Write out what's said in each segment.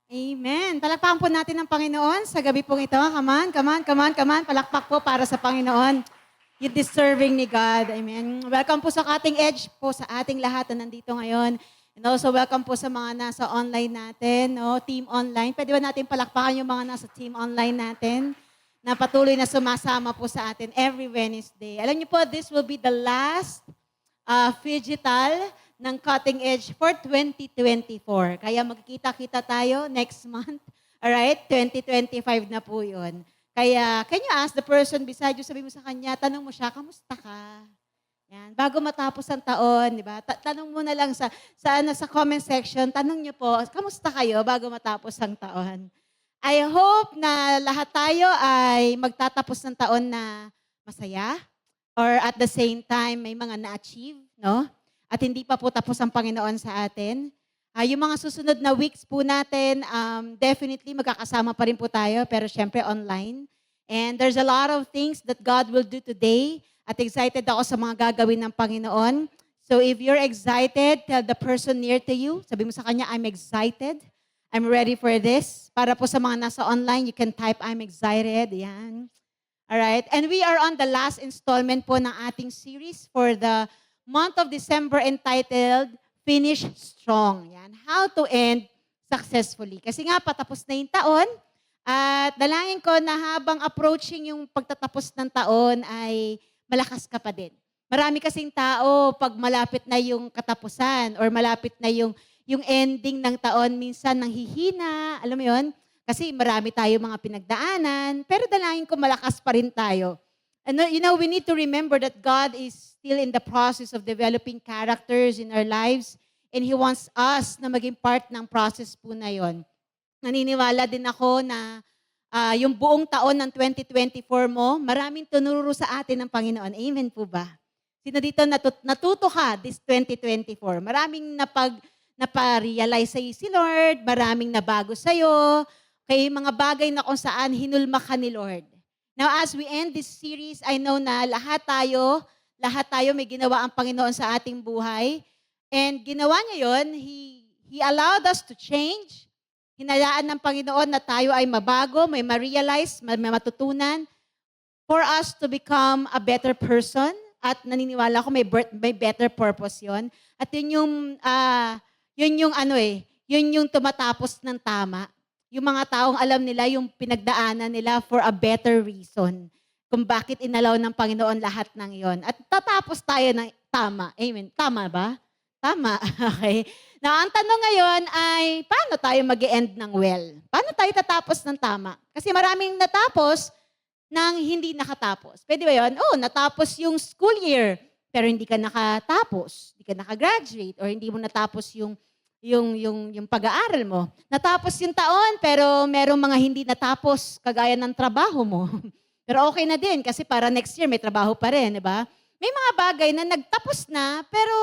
Amen. Palakpakan po natin ang Panginoon sa gabi pong ito. Come on, come on, come on, come on. Palakpak po para sa Panginoon. You deserving ni God. Amen. Welcome po sa Cutting Edge po sa ating lahat na nandito ngayon. And also welcome po sa mga nasa online natin, no? Team online. Pwede ba natin palakpakan yung mga nasa team online natin na patuloy na sumasama po sa atin every Wednesday. Alam niyo po, this will be the last digital ng Cutting Edge for 2024. Kaya magkikita-kita tayo next month. Alright? 2025 na po yun. Kaya, can you ask the person beside you, sabi mo sa kanya, tanong mo siya, kamusta ka? Yan. Bago matapos ang taon, di ba? Tanong mo na lang sa comment section, tanong niyo po, kamusta kayo bago matapos ang taon? I hope na lahat tayo ay magtatapos ng taon na masaya, or at the same time, may mga na-achieve, no? At hindi pa po tapos ang Panginoon sa atin. Yung mga susunod na weeks po natin, definitely magkakasama pa rin po tayo, pero syempre online. And there's a lot of things that God will do today. At excited ako sa mga gagawin ng Panginoon. So if you're excited, tell the person near to you. Sabi mo sa kanya, I'm excited. I'm ready for this. Para po sa mga nasa online, you can type, I'm excited. Yan. Alright? And we are on the last installment po ng ating series for the month of December entitled Finish Strong. Yan. How to end successfully. Kasi nga, patapos na yung taon. At dalangin ko na habang approaching yung pagtatapos ng taon ay malakas ka pa din. Marami kasing tao pag malapit na yung katapusan or malapit na yung ending ng taon, minsan nanghihina. Alam mo yun? Kasi marami tayo mga pinagdaanan. Pero dalangin ko malakas pa rin tayo. And we need to remember that God is still in the process of developing characters in our lives and He wants us na maging part ng process po na yon. Naniniwala din ako na yung buong taon ng 2024 mo, maraming tunuro sa atin ng Panginoon. Amen po ba? Sino dito natuto ka this 2024? Maraming naparealize sa'yo si Lord, maraming nabago sa'yo, kaya mga bagay na kung saan hinulma ka ni Lord. Now, as we end this series, I know na lahat tayo may ginawa ang Panginoon sa ating buhay. And ginawa niya yon, He allowed us to change. Hinayaan ng Panginoon na tayo ay mabago, may ma-realize, may matutunan for us to become a better person. At naniniwala ko may better purpose yon. At yun yung tumatapos ng tama. Yung mga taong alam nila yung pinagdaanan nila for a better reason. Kung bakit inalaw ng Panginoon lahat ng yon. At tatapos tayo ng tama. Amen. Tama ba? Tama. Okay. Now, ang tanong ngayon ay, paano tayo mag-end ng well? Paano tayo tatapos ng tama? Kasi maraming natapos nang hindi nakatapos. Pwede ba yun? Natapos yung school year, pero hindi ka nakatapos. Hindi ka nakagraduate, or hindi mo natapos yung pag-aaral mo. Natapos yung taon, pero merong mga hindi natapos, kagaya ng trabaho mo. Pero okay na din, kasi para next year may trabaho pa rin, di ba? May mga bagay na nagtapos na, pero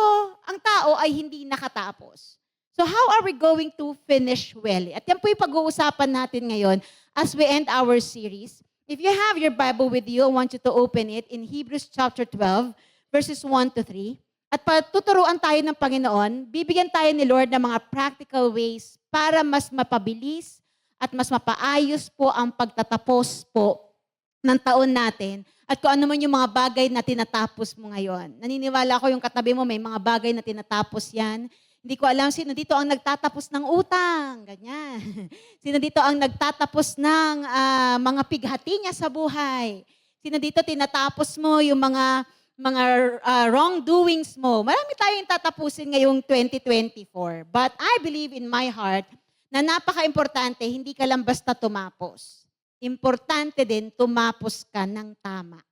ang tao ay hindi nakatapos. So how are we going to finish well? At yan po yung pag-uusapan natin ngayon as we end our series. If you have your Bible with you, I want you to open it in Hebrews chapter 12, verses 1 to 3. At patuturuan tayo ng Panginoon, bibigyan tayo ni Lord ng mga practical ways para mas mapabilis at mas mapaayos po ang pagtatapos po ng taon natin at kung ano man yung mga bagay na tinatapos mo ngayon. Naniniwala ko yung katabi mo may mga bagay na tinatapos yan. Hindi ko alam sino dito ang nagtatapos ng utang, ganyan. Sino dito ang nagtatapos ng mga pighati niya sa buhay. Sino dito tinatapos mo yung mga wrongdoings mo. Marami tayong tatapusin ngayong 2024. But I believe in my heart na napaka-importante, hindi ka lang basta tumapos. Importante din, tumapos ka ng tama.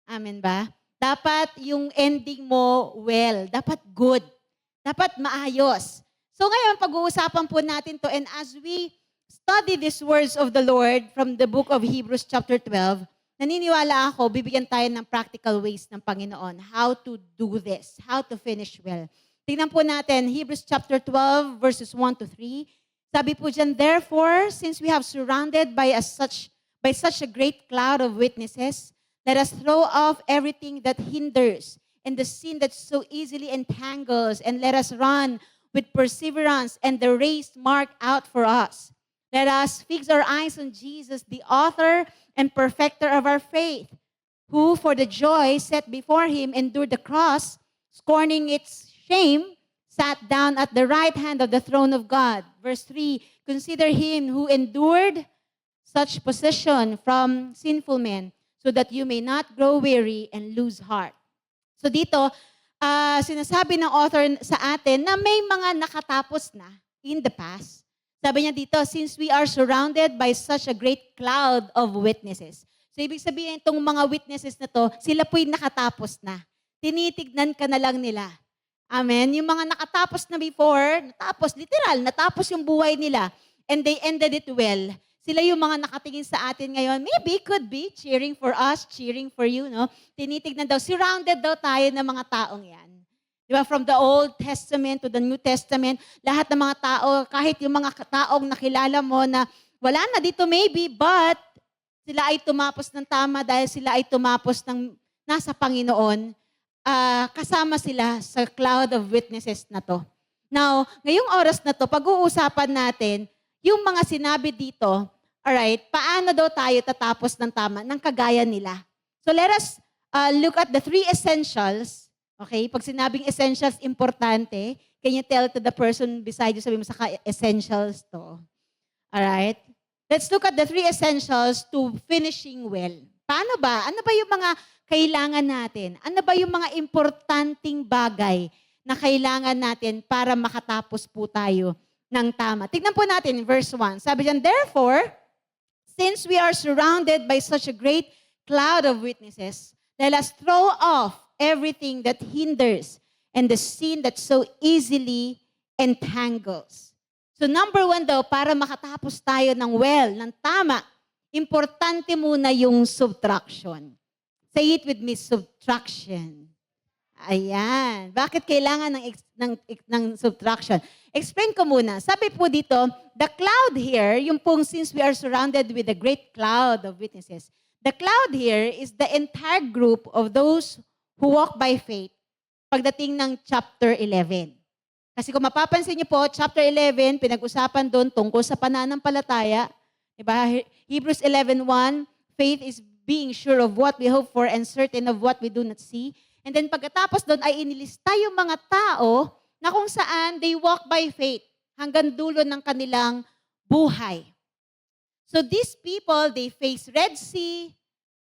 Amen ba? Dapat yung ending mo well. Dapat good. Dapat maayos. So ngayon, pag-uusapan po natin to, and as we study these words of the Lord from the book of Hebrews chapter 12, naniniwala ako, bibigyan tayo ng practical ways ng Panginoon how to do this, how to finish well. Tingnan po natin, Hebrews chapter 12, verses 1 to 3. Sabi po dyan, therefore, since we have surrounded by such a great cloud of witnesses, let us throw off everything that hinders and the sin that so easily entangles, and let us run with perseverance and the race marked out for us. Let us fix our eyes on Jesus, the author and perfecter of our faith, who for the joy set before him endured the cross, scorning its shame, sat down at the right hand of the throne of God. Verse 3, consider him who endured such position from sinful men, so that you may not grow weary and lose heart. So dito, sinasabi ng author sa atin na may mga nakatapos na in the past. Sabi niya dito, since we are surrounded by such a great cloud of witnesses. So ibig sabihin, itong mga witnesses na to, sila po'y nakatapos na. Tinitignan ka na lang nila. Amen? Yung mga nakatapos na before, natapos yung buhay nila. And they ended it well. Sila yung mga nakatingin sa atin ngayon, maybe, could be, cheering for us, cheering for you, no? Tinitignan daw, surrounded daw tayo ng mga taong yan. Diba? From the Old Testament to the New Testament, lahat ng mga tao, kahit yung mga taong nakilala mo na wala na dito maybe, but sila ay tumapos ng tama dahil sila ay tumapos ng nasa Panginoon, kasama sila sa cloud of witnesses na to. Now, ngayong oras na to, pag-uusapan natin yung mga sinabi dito, alright, paano daw tayo tatapos ng tama, ng kagaya nila. So let us look at the 3 essentials. Okay? Pag sinabing essentials, importante. Can you tell to the person beside you, sabi mo, saka essentials to. Alright? Let's look at the 3 essentials to finishing well. Paano ba? Ano ba yung mga kailangan natin? Ano ba yung mga importanteng bagay na kailangan natin para makatapos po tayo ng tama? Tignan po natin, verse 1. Sabi diyan, therefore, since we are surrounded by such a great cloud of witnesses, let us throw off everything that hinders and the sin that so easily entangles. So number 1 daw, para makatapos tayo ng well, ng tama, importante muna yung subtraction. Say it with me, subtraction. Ayan. Bakit kailangan ng subtraction? Explain ko muna. Sabi po dito, the cloud here, yung pong since we are surrounded with a great cloud of witnesses, the cloud here is the entire group of those who walk by faith pagdating ng chapter 11. Kasi kung mapapansin niyo po, chapter 11, pinag-usapan doon tungkol sa pananampalataya. Diba? Hebrews 11:1, faith is being sure of what we hope for and certain of what we do not see. And then pagkatapos doon ay inilista yung mga tao na kung saan they walk by faith hanggang dulo ng kanilang buhay. So these people, they face Red Sea,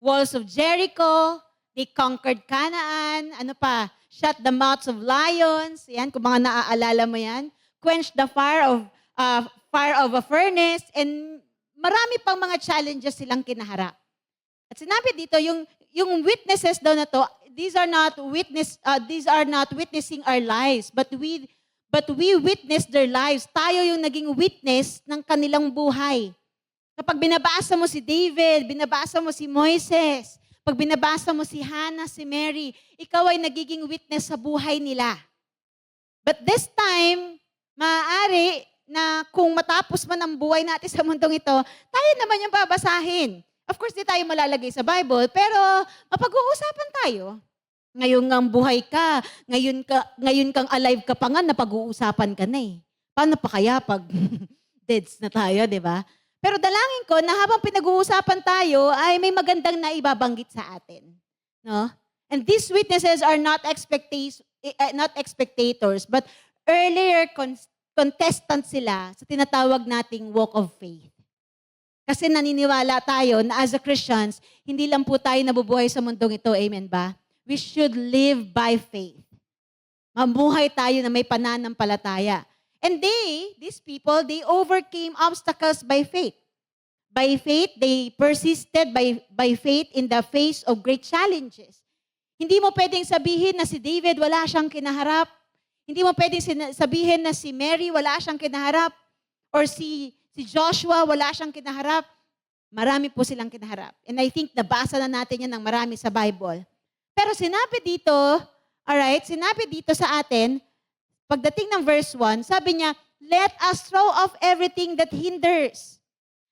walls of Jericho, they conquered Canaan, ano pa, shut the mouths of lions, yan, kung mga naaalala mo yan, quenched the fire of a furnace, and marami pang mga challenges silang kinaharap. At sinabi dito, yung witnesses daw na to, these are not witnessing our lives, but we witness their lives. Tayo yung naging witness ng kanilang buhay. Kapag binabasa mo si David, binabasa mo si Moises, pag binabasa mo si Hannah, si Mary, ikaw ay nagiging witness sa buhay nila. But this time, maaari na kung matapos man ang buhay natin sa mundong ito, tayo naman yung babasahin. Of course, di tayo malalagay sa Bible, pero mapag-uusapan tayo. Ngayon nga buhay ka, ngayon kang alive ka pa nga, napag-uusapan ka na eh. Paano pa kaya pag deads na tayo, di ba? Pero dalangin ko na habang pinag-uusapan tayo ay may magandang naibabanggit sa atin. No? And these witnesses are not spectators, but earlier contestants sila sa tinatawag nating walk of faith. Kasi naniniwala tayo na as a Christians, hindi lang po tayo nabubuhay sa mundong ito. Amen ba? We should live by faith. Mamuhay tayo na may pananampalataya. And these people, they overcame obstacles by faith. By faith, they persisted by faith in the face of great challenges. Hindi mo pwedeng sabihin na si David, wala siyang kinaharap. Hindi mo pwedeng sabihin na si Mary, wala siyang kinaharap. Or si Joshua, wala siyang kinaharap. Marami po silang kinaharap. And I think nabasa na natin yan ng marami sa Bible. Pero sinabi dito sa atin, pagdating ng verse 1, sabi niya, let us throw off everything that hinders,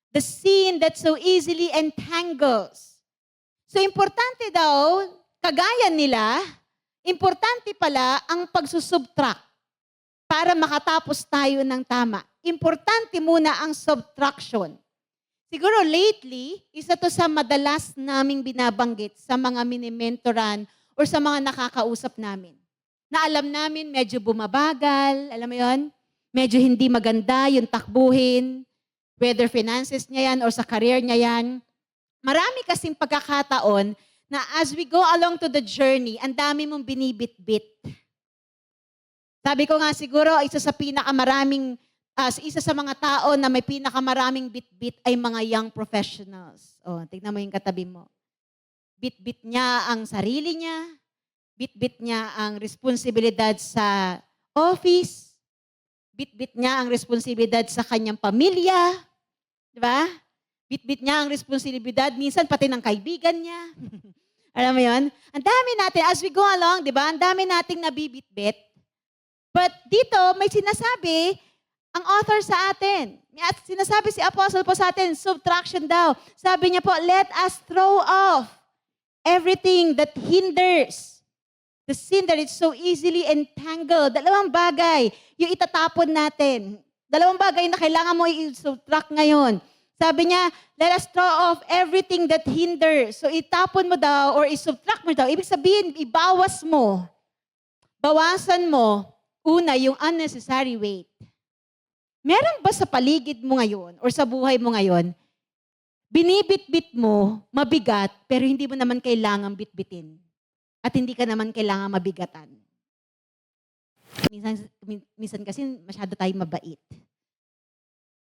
the sin that so easily entangles. So importante daw, kagaya nila, importante pala ang pagsusubtract para makatapos tayo ng tama. importante muna ang subtraction. Siguro lately, isa to sa madalas naming binabanggit sa mga minimentoran or sa mga nakakausap namin. Na alam namin medyo bumabagal, alam mo yon? Medyo hindi maganda yung takbuhin, whether finances niya yan or sa career niya yan. Marami kasing pagkakataon na as we go along to the journey, ang dami mong binibit-bit. Sabi ko nga siguro, isa sa mga tao na may pinakamaraming bit-bit ay mga young professionals. O, tignan mo yung katabi mo. Bit-bit niya ang sarili niya, bit-bit niya ang responsibilidad sa office, bit-bit niya ang responsibilidad sa kanyang pamilya, di ba? Bit-bit niya ang responsibilidad, minsan pati ng kaibigan niya. Alam mo yun? Ang dami natin, as we go along, di ba? Ang dami nating nabibit-bit. But dito, may sinasabi ang author sa atin. At sinasabi si Apostle po sa atin, subtraction daw. Sabi niya po, let us throw off everything that hinders. The sin that is so easily entangled. Dalawang bagay yung itatapon natin. Dalawang bagay na kailangan mo i-subtract ngayon. Sabi niya, let us throw off everything that hinders. So itapon mo daw or i-subtract mo daw. Ibig sabihin, ibawas mo. Bawasan mo, una, yung unnecessary weight. Meron ba sa paligid mo ngayon or sa buhay mo ngayon, binibit-bit mo, mabigat, pero hindi mo naman kailangang bitbitin. At hindi ka naman kailangang mabigatan. Minsan kasi masyado tayong mabait.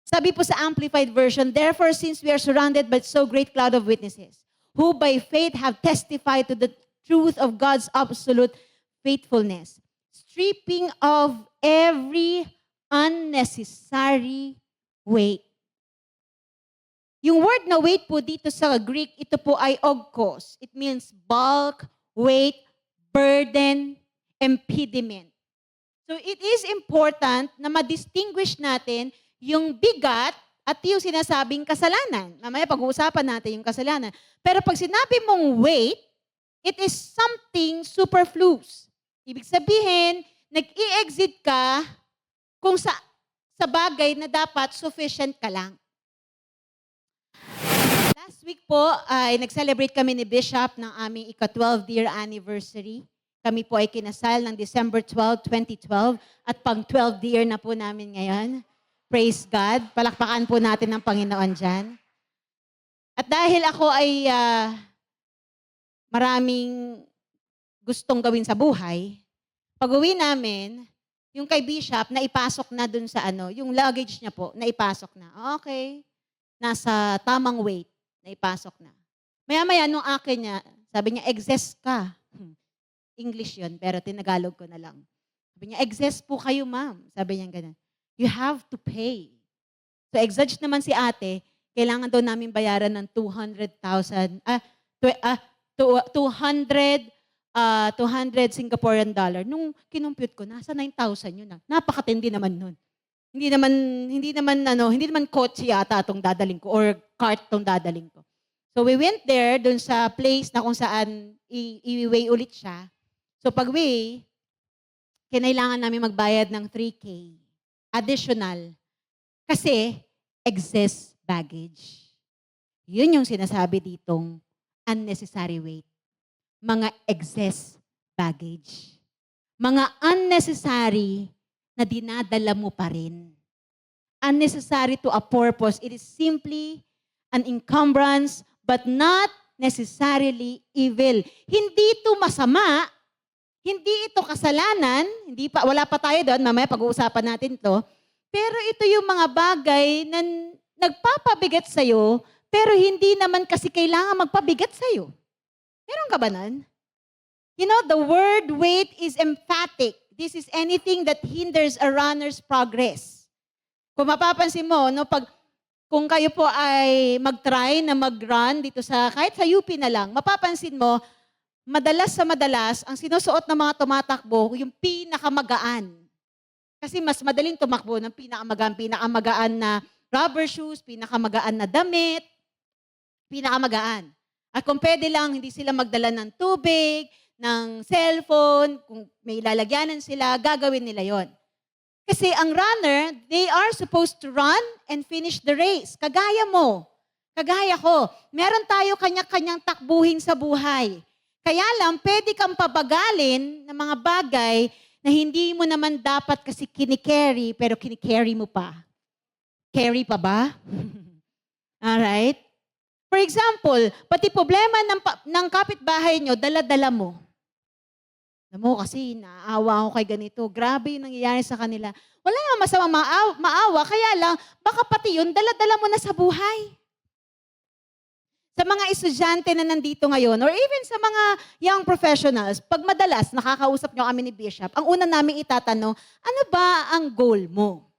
Sabi po sa Amplified Version, therefore, since we are surrounded by so great cloud of witnesses, who by faith have testified to the truth of God's absolute faithfulness, stripping of every unnecessary weight. Yung word na weight po dito sa Greek, ito po ay ogkos. It means bulk, weight, burden, impediment. So it is important na ma-distinguish natin yung bigat at yung sinasabing kasalanan. Mamaya pag-uusapan natin yung kasalanan. Pero pag sinabi mong weight, it is something superfluous. Ibig sabihin, nag-i-exit ka kung sa bagay na dapat sufficient ka lang. Last week po ay nag-celebrate kami ni Bishop ng aming ika-12th year anniversary. Kami po ay kinasal ng December 12, 2012 at pang 12th year na po namin ngayon. Praise God. Palakpakan po natin ng Panginoon dyan. At dahil ako ay maraming gustong gawin sa buhay, pag-uwi namin, yung kay Bishop, naipasok na dun sa yung luggage niya po, naipasok na. Okay. Nasa tamang weight, naipasok na. Maya-maya, nung akin niya, sabi niya, excess ka. English yun, pero tinagalog ko na lang. Sabi niya, excess po kayo, ma'am. Sabi niya ganun. You have to pay. So, exage naman si ate, kailangan daw namin bayaran ng 200,000, 200 Singaporean dollar. Nung kinumpute ko, nasa 9,000 yun. Napakatindi naman nun. Hindi naman kotse yata itong dadaling ko or cart itong dadaling ko. So we went there, dun sa place na kung saan i-weigh ulit siya. So pag weigh, kinailangan namin magbayad ng 3K. Additional. Kasi excess baggage. Yun yung sinasabi ditong unnecessary weight. Mga excess baggage. Mga unnecessary na dinadala mo pa rin. Unnecessary to a purpose. It is simply an encumbrance but not necessarily evil. Hindi ito masama, hindi ito kasalanan, wala pa tayo doon, mamaya pag-uusapan natin ito. Pero ito yung mga bagay na nagpapabigat sa'yo, pero hindi naman kasi kailangan magpabigat sa'yo. Meron ka ba nun? You know, the word weight is emphatic. This is anything that hinders a runner's progress. Kung mapapansin mo, kung kayo po ay mag-try na mag-run dito kahit sa UP na lang, mapapansin mo, madalas, ang sinusuot ng mga tumatakbo, yung pinakamagaan. Kasi mas madaling tumakbo ng pinakamagaan na rubber shoes, pinakamagaan na damit, pinakamagaan. At kung pwede lang, hindi sila magdala ng tubig, ng cellphone, kung may lalagyanan sila, gagawin nila yon. Kasi ang runner, they are supposed to run and finish the race. Kagaya mo, kagaya ko. Meron tayo kanya-kanyang takbuhin sa buhay. Kaya lang, pwede kang pabagalin ng mga bagay na hindi mo naman dapat kasi kinikerry, pero kinikerry mo pa. Carry pa ba? Alright? For example, pati problema ng kapitbahay nyo, dala-dala mo. Alam mo, kasi naawa ako kay ganito. Grabe yung nangyayari sa kanila. Wala nga masamang maawa, kaya lang, baka pati yun, dala-dala mo na sa buhay. Sa mga estudyante na nandito ngayon, or even sa mga young professionals, pag madalas nakakausap nyo kami ni Bishop, ang una namin itatanong, ano ba ang goal mo?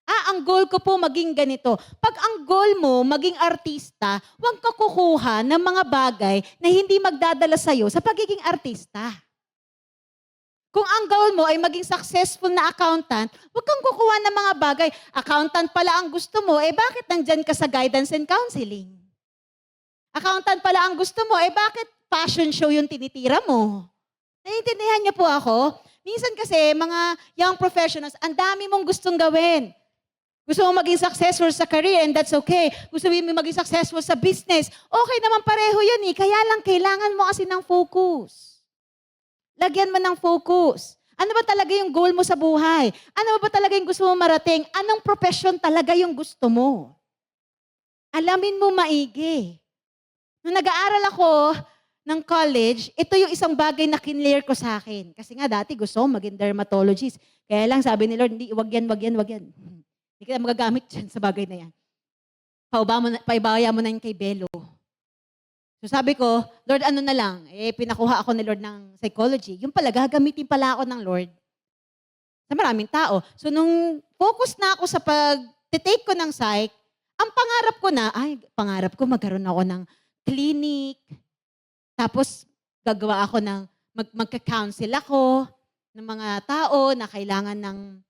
Ang goal ko po maging ganito. Pag ang goal mo maging artista, huwag ka kukuha ng mga bagay na hindi magdadala sa'yo sa pagiging artista. Kung ang goal mo ay maging successful na accountant, huwag kang kukuha ng mga bagay. Accountant pala ang gusto mo, bakit nandyan ka sa guidance and counseling? Accountant pala ang gusto mo, bakit fashion show yung tinitira mo? Naiintindihan niyo po ako? Minsan kasi, mga young professionals, ang dami mong gustong gawin. Gusto mo maging successful sa career and that's okay. Gusto mo maging successful sa business. Okay naman pareho yun Kaya lang kailangan mo kasi ng focus. Lagyan mo ng focus. Ano ba talaga yung goal mo sa buhay? Ano ba talaga yung gusto mo marating? Anong profession talaga yung gusto mo? Alamin mo maigi. Nung nag-aaral ako ng college, ito yung isang bagay na kinlear ko sa akin. Kasi nga dati gusto ko maging dermatologist. Kaya lang sabi ni Lord, hindi, wag yan. Hindi ka na magagamit dyan sa bagay na yan. Paibaya mo na yun kay Belo. So sabi ko, Lord, ano na lang? Pinakuha ako ni Lord ng psychology. Yung pala, gagamitin pala ako ng Lord sa maraming tao. So nung focus na ako sa pag-take ko ng psych, ang pangarap ko magkaroon ako ng clinic. Tapos gagawa ako magka-counsel ako ng mga tao na kailangan ng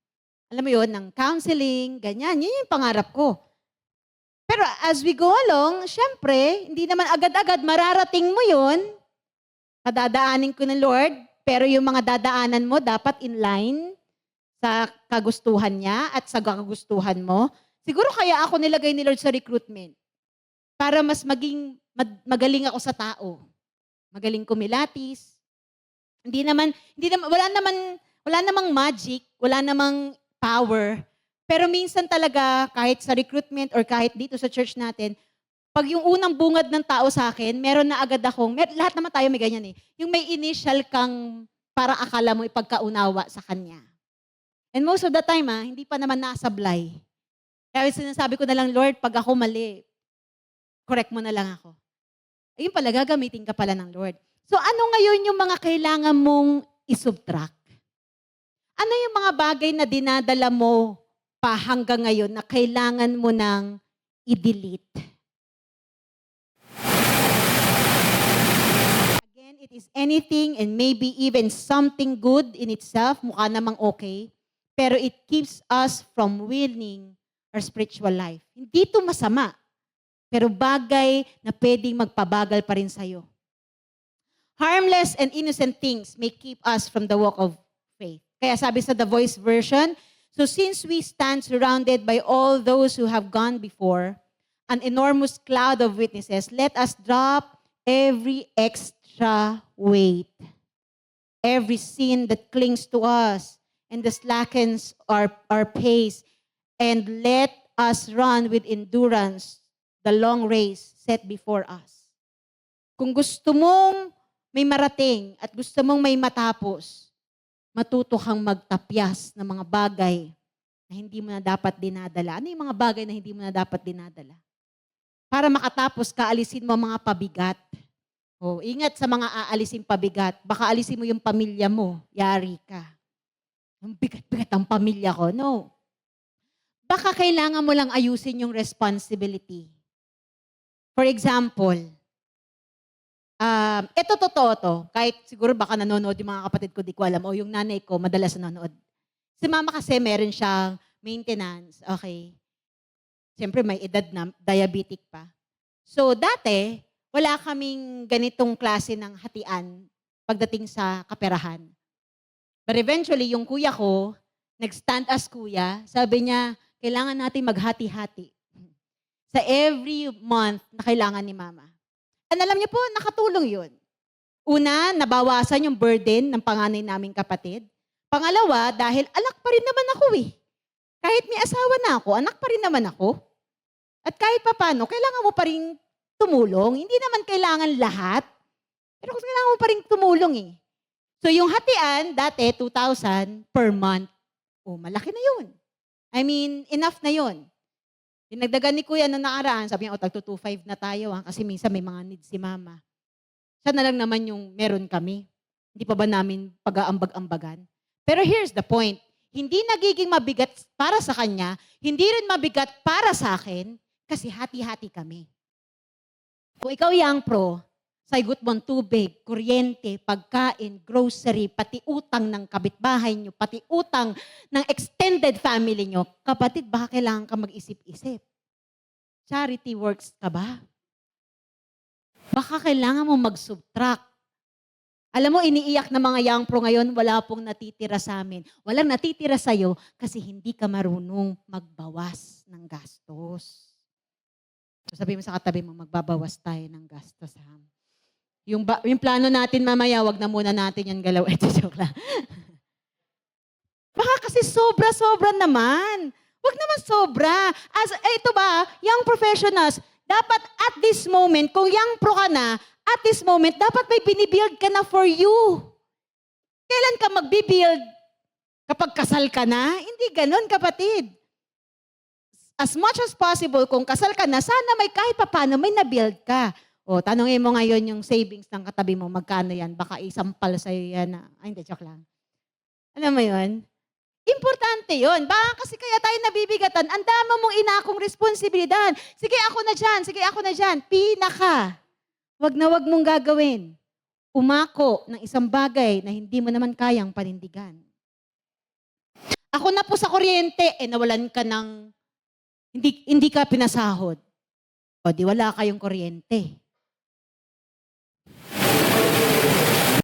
alam mo yun, ng counseling, ganyan. Yun yung pangarap ko. Pero as we go along, syempre, hindi naman agad-agad mararating mo yun. Padadaanin ko ng Lord, pero yung mga dadaanan mo dapat in line sa kagustuhan niya at sa kagustuhan mo. Siguro kaya ako nilagay ni Lord sa recruitment para mas magaling ako sa tao. Magaling kumilatis. Wala namang magic, wala namang power. Pero minsan talaga, kahit sa recruitment or kahit dito sa church natin, pag yung unang bungad ng tao sa akin, meron na agad lahat naman tayo may ganyan yung may initial kang parang akala mo ipagkaunawa sa kanya. And most of the time, hindi pa naman nasablay. Kaya sinasabi ko na lang, Lord, pag ako mali, correct mo na lang ako. Ayun pala, gagamitin ka pala ng Lord. So ano ngayon yung mga kailangan mong isubtract? Ano yung mga bagay na dinadala mo pa hanggang ngayon na kailangan mo nang i-delete? Again, it is anything and maybe even something good in itself, mukha namang okay, pero it keeps us from winning our spiritual life. Hindi ito masama, pero bagay na pwedeng magpabagal pa rin sa'yo. Harmless and innocent things may keep us from the walk of faith. Kaya sabi sa The Voice version, so since we stand surrounded by all those who have gone before, an enormous cloud of witnesses, let us drop every extra weight, every sin that clings to us and that slackens our pace, and let us run with endurance the long race set before us. Kung gusto mong may marating at gusto mong may matapos, matuto kang magtapyas ng mga bagay na hindi mo na dapat dinadala. Ano yung mga bagay na hindi mo na dapat dinadala? Para makatapos ka, alisin mo mga pabigat. Ingat sa mga aalisin pabigat. Baka alisin mo yung pamilya mo, yari ka. Ang bigat-bigat ang pamilya ko. No. Baka kailangan mo lang ayusin yung responsibility. For example, ito totoo to. Kahit siguro baka nanonood yung mga kapatid ko, di ko alam. O yung nanay ko, madalas nanonood. Si mama kasi meron siyang maintenance. Okay. Siyempre may edad na, diabetic pa. So dati, wala kaming ganitong klase ng hatian pagdating sa kaperahan. But eventually, yung kuya ko, nag-stand as kuya, sabi niya, kailangan natin maghati-hati sa every month na kailangan ni mama. And alam niyo po, nakatulong yun. Una, nabawasan yung burden ng panganay naming kapatid. Pangalawa, dahil anak pa rin naman ako eh. Kahit may asawa na ako, anak pa rin naman ako. At kahit papano, kailangan mo pa rin tumulong. Hindi naman kailangan lahat. Pero kailangan mo pa rin tumulong eh. So yung hatian, dati 2,000 per month. Oh, malaki na yun. I mean, enough na yun. Dinagdagan ni Kuya nung nakaraan, sabi niya, tagto 2,500 na tayo kasi minsan may mga needs si mama. Siya na lang naman yung meron kami. Hindi pa ba namin pag-aambag-ambagan? Pero here's the point. Hindi nagiging mabigat para sa kanya, hindi rin mabigat para sa akin, kasi hati-hati kami. Kung ikaw young pro, saygot mo ang tubig, kuryente, pagkain, grocery, pati utang ng kapitbahay nyo, pati utang ng extended family nyo, kapatid, baka kailangan ka mag-isip-isip. Charity works ka ba? Baka kailangan mo mag-subtract. Alam mo, iniiyak na mga young pro ngayon, wala pong natitira sa amin. Walang natitira sa'yo kasi hindi ka marunong magbawas ng gastos. So sabi mo sa katabi mo, magbabawas tayo ng gastos. Ha? Yung plano natin mamaya, wag na muna natin yan galaw. Joke lang. Baka kasi sobra-sobra naman. Wag naman sobra. Ito ba, young professionals, dapat at this moment, kung young pro ka na, at this moment, dapat may binibuild ka na for you. Kailan ka magbibuild? Kapag kasal ka na? Hindi ganun, kapatid. As much as possible, kung kasal ka na, sana may kahit papano, may na-build ka. O, tanongin mo ngayon yung savings ng katabi mo, magkano yan? Baka isampal sa'yo yan. Ay, hindi, joke lang. Alam mo yun? Importante yun. Baka kasi kaya tayo nabibigatan, ang dami mong inakong responsibilidad. Sige, ako na dyan. Sige, ako na dyan. Pinaka. Wag na wag mong gagawin. Umako ng isang bagay na hindi mo naman kayang panindigan. Ako na po sa kuryente, nawalan ka ng, hindi ka pinasahod. O, di wala kayong kuryente.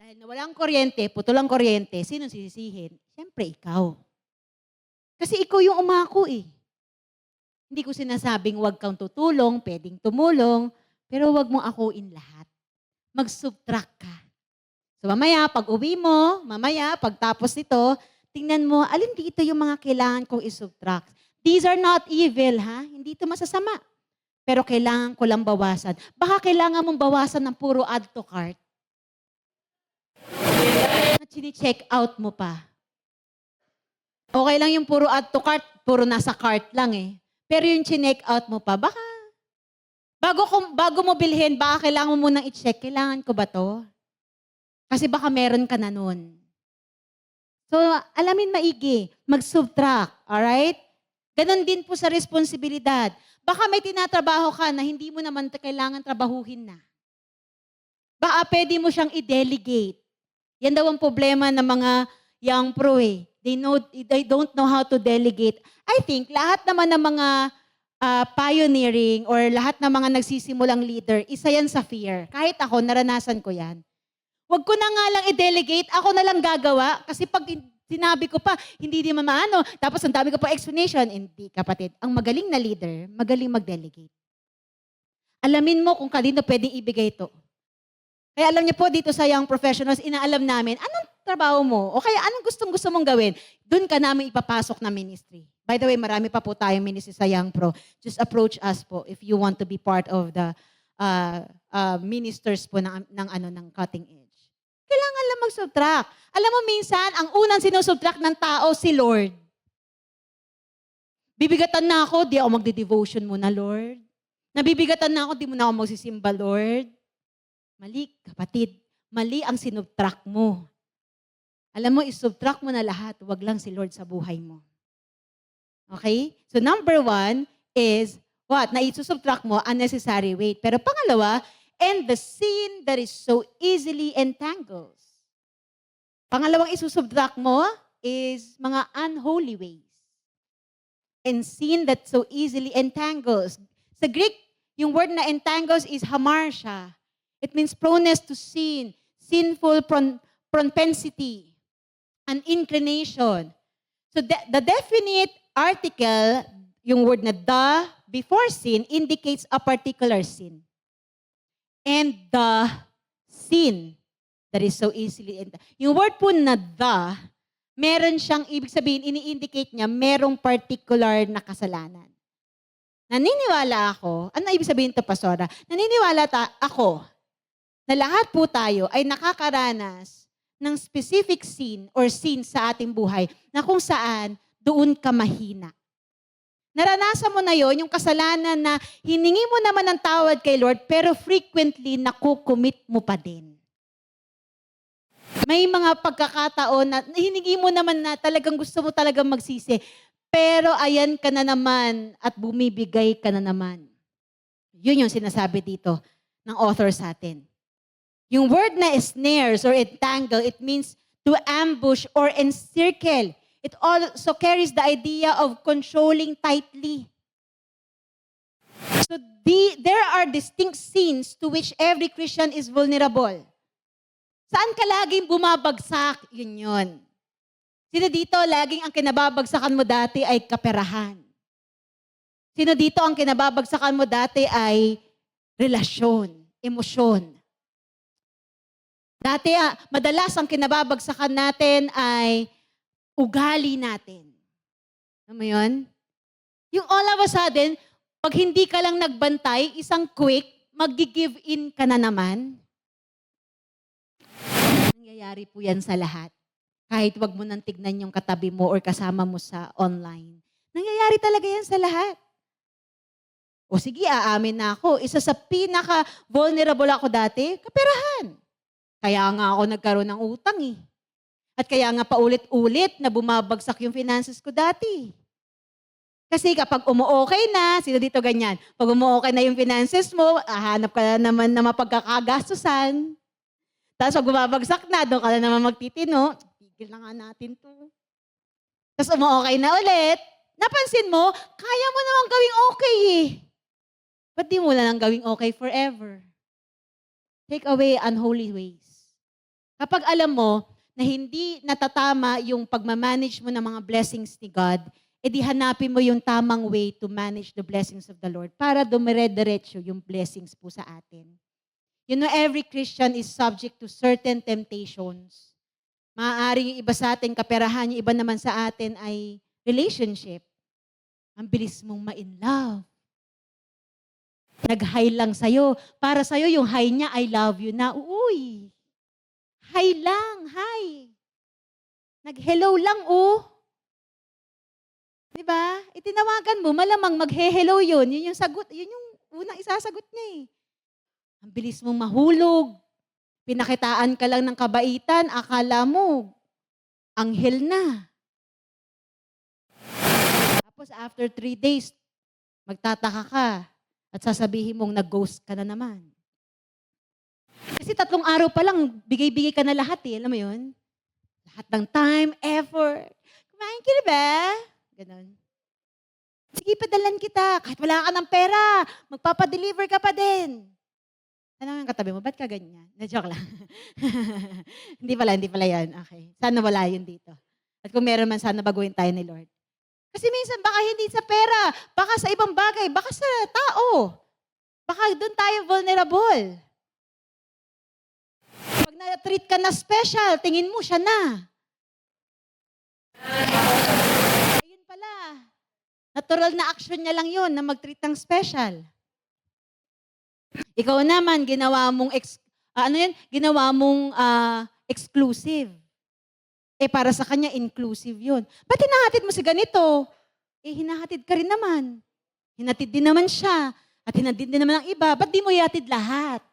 Dahil nawalang kuryente, putulang kuryente, sino sisisihin? Siyempre, ikaw. Kasi ikaw yung umako eh. Hindi ko sinasabing wag kang tutulong, pwedeng tumulong, pero wag mong akuin lahat. Mag-subtract ka. So mamaya, pag uwi mo, mamaya, pagtapos nito, tingnan mo, alin dito yung mga kailangan kong isubtract. These are not evil, ha? Hindi ito masasama. Pero kailangan ko lang bawasan. Baka kailangan mong bawasan ng puro add to cart. At sini-check out mo pa. Okay lang yung puro add to cart, puro nasa cart lang eh. Pero yung chineck out mo pa, baka bago mo bilhin, baka kailangan mo munang i-check, kailangan ko ba to? Kasi baka meron ka na nun. So, alamin maigi, mag-subtract, alright? Ganon din po sa responsibilidad. Baka may tinatrabaho ka na hindi mo naman kailangan trabahuhin na. Baka pwede mo siyang i-delegate. Yan daw ang problema ng mga young pro eh. They don't know how to delegate. I think lahat naman ng mga pioneering or lahat ng mga nagsisimulang leader, isa yan sa fear. Kahit ako, naranasan ko yan. Huwag ko na nga lang i-delegate, ako na lang gagawa. Kasi pag sinabi ko pa, hindi di maano, tapos ang dami ko pa explanation. Hindi, kapatid. Ang magaling na leader, magaling mag-delegate. Alamin mo kung kanino pwedeng ibigay ito. Kaya alam niyo po, dito sa young professionals, inaalam namin, anong trabaho mo? O kaya anong gustong-gusto mong gawin? Doon ka namin ipapasok na ministry. By the way, marami pa po tayong ministry sa Young Pro. Just approach us po if you want to be part of the ministers po ng cutting edge. Kailangan lang mag-subtract. Alam mo, minsan, ang unang sinusubtract ng tao, si Lord. Bibigatan na ako, di ako magde-devotion muna, Lord. Nabibigatan na ako, di mo na ako magsisimba, Lord. Mali, kapatid. Mali ang sinubtract mo. Alam mo, isubtract mo na lahat, wag lang si Lord sa buhay mo. Okay? So number 1 is, what? Na isusubtract mo, unnecessary weight. Pero pangalawa, and the sin that is so easily entangles. Pangalawang isusubtract mo is mga unholy ways. And sin that so easily entangles. Sa Greek, yung word na entangles is hamartia. It means proneness to sin, sinful propensity, an inclination. So the definite article, yung word na the before sin, indicates a particular sin. And the sin that is so easily. Yung word po na the, meron siyang, ibig sabihin, ini-indicate niya, merong particular na kasalanan. Naniniwala ako, ano ibig sabihin ito, Pastora? Naniniwala ako na lahat po tayo ay nakakaranas ng specific sin or sin sa ating buhay na kung saan doon ka mahina. Naranasan mo na yon, yung kasalanan na hiningi mo naman ng tawad kay Lord pero frequently nakukumit mo pa din. May mga pagkakataon na hiningi mo naman na talagang gusto mo talagang magsisi pero ayan ka na naman at bumibigay ka na naman. Yun yung sinasabi dito ng author sa atin. Yung word na snares or entangle, it means to ambush or encircle. It also carries the idea of controlling tightly. So there are distinct sins to which every Christian is vulnerable. Saan ka laging bumabagsak? Yun. Sino dito laging ang kinababagsakan mo dati ay kaperahan? Sino dito ang kinababagsakan mo dati ay relasyon, emosyon? Dati, madalas ang kinababagsakan natin ay ugali natin. Alam mo yun? Yung all of a sudden, pag hindi ka lang nagbantay, isang quick, mag-give in ka na naman. Nangyayari po yan sa lahat. Kahit wag mo nang tignan yung katabi mo or kasama mo sa online. Nangyayari talaga yan sa lahat. O sige, aamin na ako. Isa sa pinaka-vulnerable ako dati, kaperahan. Kaya nga ako nagkaroon ng utang eh. At kaya nga paulit-ulit na bumabagsak yung finances ko dati. Kasi kapag umu-okay na, sino dito ganyan? Pag umu-okay na yung finances mo, hanap ka na naman na mapagkakagastusan. Tapos pag bumabagsak na, doon ka na naman magtitino. Tigil na nga natin to. Tapos umu-okay na ulit. Napansin mo, kaya mo naman gawing okay eh. Ba't di mo lang gawing okay forever? Take away unholy ways. Kapag alam mo na hindi natatama yung pagmamanage mo ng mga blessings ni God, edi hanapin mo yung tamang way to manage the blessings of the Lord para dumire-diretso yung blessings po sa atin. You know, every Christian is subject to certain temptations. Maaaring yung iba sa atin, kaperahan, yung iba naman sa atin ay relationship. Ang bilis mong ma-in love. Nag-high lang sa'yo. Para sa'yo, yung high niya, I love you na. Uy! High lang, high. Nag-hello lang, oh. Diba? Itinawagan mo, malamang mag-hello yun. Yun yung sagot, yun yung unang isasagot niya eh. Ang bilis mong mahulog. Pinakitaan ka lang ng kabaitan, akala mo, anghel na. Tapos after 3 days, magtataka ka at sasabihin mong nag-ghost ka na naman. Kasi 3 araw pa lang, bigay-bigay ka na lahat eh. Alam mo yun? Lahat ng time, effort. Kumain ka na ba? Ganon. Sige, padalan kita. Kahit wala ka ng pera, magpapadeliver ka pa din. Ano yung katabi mo? Ba't ka ganyan? Na-joke lang. hindi pala yan. Okay. Sana wala yun dito. At kung meron man, sana baguhin tayo ni Lord. Kasi minsan, baka hindi sa pera, baka sa ibang bagay, baka sa tao. Baka doon tayo vulnerable. Pag na-treat ka na special, tingin mo siya na. Ayun pala. Natural na action niya lang yun na mag-treat ng special. Ikaw naman, ginawa mong exclusive. Para sa kanya, inclusive yun. Ba't hinahatid mo si ganito? Hinahatid ka rin naman. Hinatid din naman siya. At hinatid din naman ang iba. Ba't di mo ihatid lahat?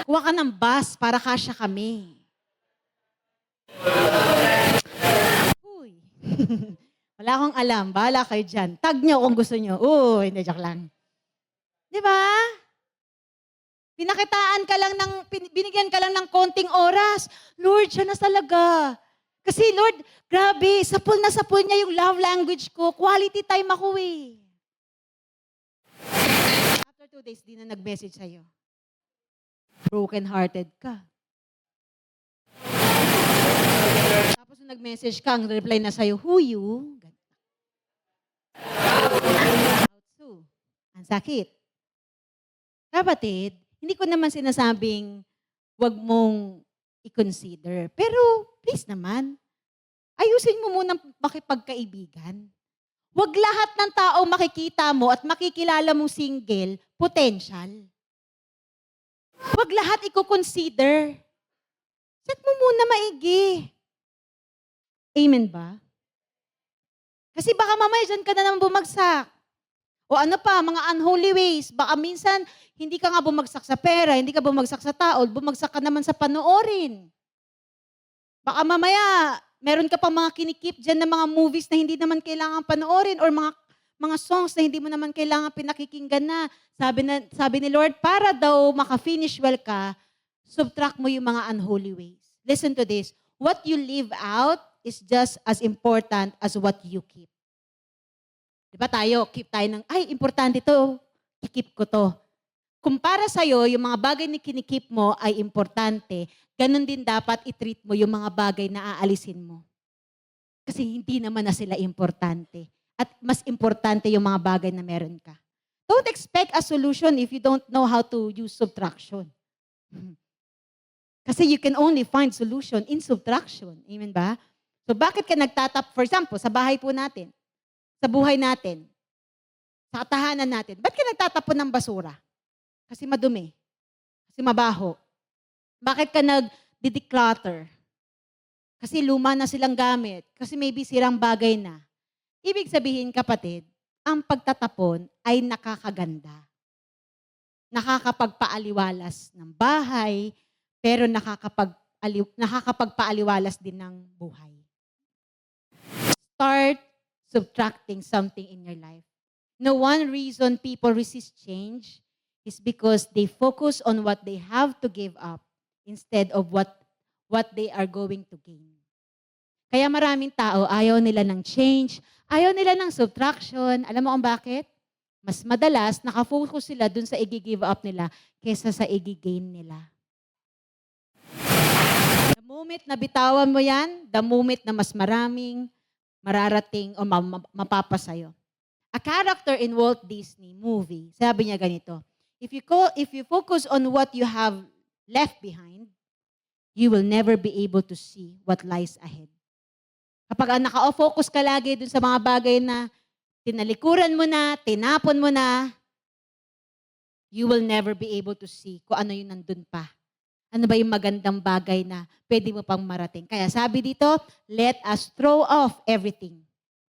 Kuha ka ng bus para kasya kami. Uy. Wala akong alam. Bahala kayo dyan. Tag nyo kung gusto nyo. Uy, hindi, joke lang. Di ba? Binigyan ka lang ng konting oras. Lord, siya na talaga. Kasi Lord, grabe, sapul na sapul niya yung love language ko. Quality time ako eh. After 2 days, di na nag-message sa'yo. Broken-hearted ka. Tapos nag-message ka, ang reply na sa'yo, who you? So, ang sakit. Kapatid, hindi ko naman sinasabing wag mong i-consider. Pero please naman, ayusin mo munang makipagkaibigan. Wag lahat ng tao makikita mo at makikilala mong single, potential. Wag lahat i-consider. Set mo muna maigi. Amen ba? Kasi baka mamaya dyan ka na naman bumagsak. O ano pa, mga unholy ways. Baka minsan, hindi ka nga bumagsak sa pera, hindi ka bumagsak sa tao, bumagsak ka naman sa panoorin. Baka mamaya, meron ka pang mga kinikip dyan na mga movies na hindi naman kailangan panoorin or mga songs na hindi mo naman kailangan pinakikinggan na. Sabi ni Lord, para daw maka-finish well ka, subtract mo yung mga unholy ways. Listen to this. What you live out is just as important as what you keep. Diba tayo, keep tayo ng, ay, importante to, i-keep ko to. Kung para sa'yo, yung mga bagay na kinikip mo ay importante, ganun din dapat i-treat mo yung mga bagay na aalisin mo. Kasi hindi naman na sila importante. At mas importante yung mga bagay na meron ka. Don't expect a solution if you don't know how to use subtraction. Kasi you can only find solution in subtraction. Amen ba? So bakit ka nagtatap, for example, sa bahay po natin, sa buhay natin, sa tahanan natin, ba't ka nagtatapon ng basura? Kasi madumi. Kasi mabaho. Bakit ka nag-declutter? Kasi luma na silang gamit. Kasi maybe sirang bagay na. Ibig sabihin, kapatid, ang pagtatapon ay nakakaganda. Nakakapagpaaliwalas ng bahay, pero nakakapagpaaliwalas din ng buhay. Start subtracting something in your life. No one reason people resist change is because they focus on what they have to give up instead of what they are going to gain. Kaya maraming tao, ayaw nila ng change, ayaw nila ng subtraction. Alam mo kung bakit? Mas madalas, nakafocus sila dun sa i-give up nila kaysa sa i-gain nila. The moment na bitawan mo yan, the moment na mas maraming mararating o mapapasayo. A character in Walt Disney movie, sabi niya ganito, if you focus on what you have left behind, you will never be able to see what lies ahead. Kapag naka-focus ka lagi dun sa mga bagay na tinalikuran mo na, tinapon mo na, you will never be able to see kung ano yung nandun pa. Ano ba yung magandang bagay na pwede mo pang marating? Kaya sabi dito, let us throw off everything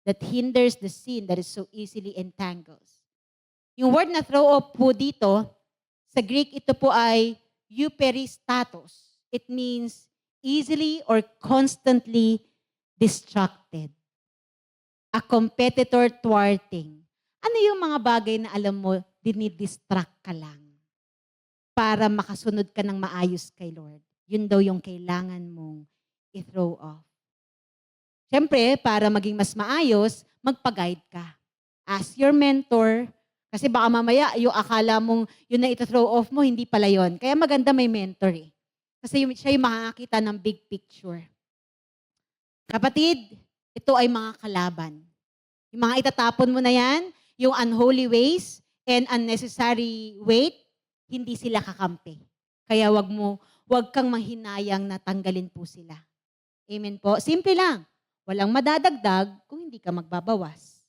that hinders the sin that is so easily entangles. Yung word na throw off po dito, sa Greek ito po ay euperistatos. It means easily or constantly distracted. A competitor thwarting. Ano yung mga bagay na alam mo, dinidistract ka lang para makasunod ka ng maayos kay Lord? Yun daw yung kailangan mong i-throw off. Siyempre, para maging mas maayos, magpa-guide ka. Ask your mentor, kasi baka mamaya yung akala mong yun na ito-throw off mo, hindi pala yun. Kaya maganda may mentor eh. Kasi siya yung makakakita ng big picture. Kapatid, ito ay mga kalaban. Yung mga itatapon mo na yan, yung unholy ways and unnecessary weight, hindi sila kakampi. Kaya wag kang manghinayang na tanggalin po sila. Amen po. Simple lang. Walang madadagdag kung hindi ka magbabawas.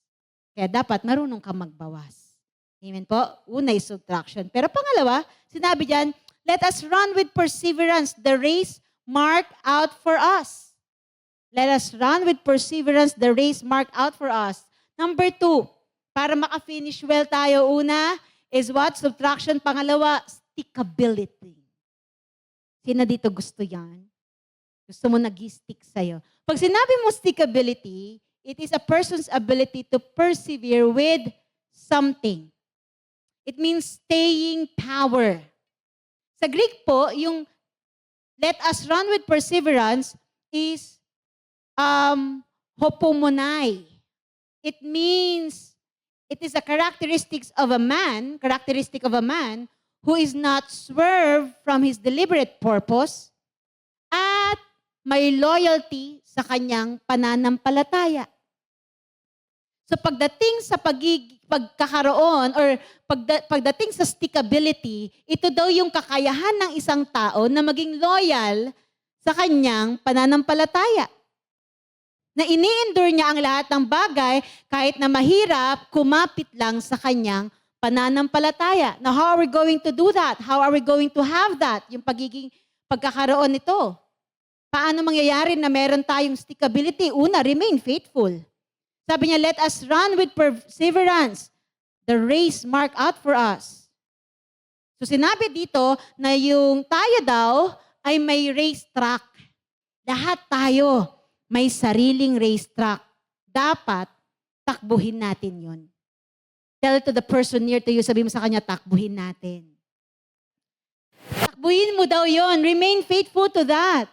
Kaya dapat marunong ka magbawas. Amen po. Una is subtraction. Pero pangalawa, sinabi diyan, let us run with perseverance the race marked out for us. Let us run with perseverance the race marked out for us. Number 2, para maka-finish well tayo, una is what? Subtraction. Pangalawa, stickability. Sino dito gusto yan? Gusto mo nag-stick sa'yo. Pag sinabi mo stickability, it is a person's ability to persevere with something. It means staying power. Sa Greek po, yung let us run with perseverance is hopomonai. It means it is a characteristic of a man who is not swerved from his deliberate purpose at may loyalty sa kanyang pananampalataya. So pagdating sa pagkakaroon or pagdating sa stickability, ito daw yung kakayahan ng isang tao na maging loyal sa kanyang pananampalataya. Na ini-endure niya ang lahat ng bagay kahit na mahirap, kumapit lang sa kanyang pananampalataya. Now, how are we going to do that? How are we going to have that? Yung pagkakaroon nito. Paano mangyayari na meron tayong stickability? Una, remain faithful. Sabi niya, let us run with perseverance the race marked out for us. So sinabi dito na yung tayo daw ay may race track. Lahat tayo may sariling race track. Dapat takbuhin natin yon. Tell to the person near to you, sabi mo sa kanya, takbuhin natin. Takbuhin mo daw yon. Remain faithful to that.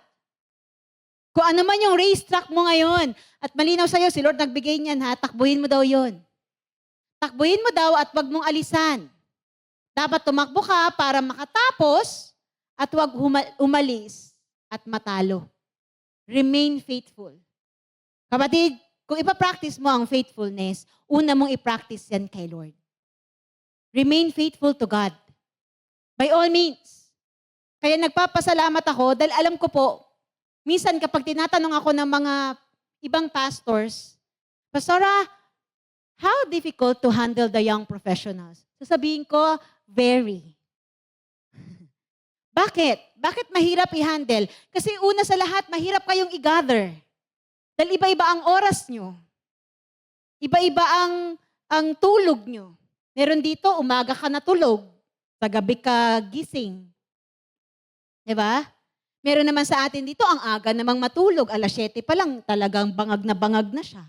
Kung ano man yung race track mo ngayon, at malinaw sa'yo, si Lord nagbigay niyan ha, takbuhin mo daw yon. Takbuhin mo daw at wag mong alisan. Dapat tumakbo ka para makatapos at wag umalis at matalo. Remain faithful. Kapatid, kung ipapractice mo ang faithfulness, una mong ipractice yan kay Lord. Remain faithful to God. By all means. Kaya nagpapasalamat ako dahil alam ko po, minsan kapag tinatanong ako ng mga ibang pastors, Pastora, how difficult to handle the young professionals? Sasabihin ko, very. Bakit? Bakit mahirap i-handle? Kasi una sa lahat, mahirap kayong i-gather. Dahil iba-iba ang oras nyo. Iba-iba ang tulog nyo. Meron dito, umaga ka natulog. Sa gabi ka gising. Diba? Meron naman sa atin dito, ang aga namang matulog. 7:00 pa lang, talagang bangag na siya.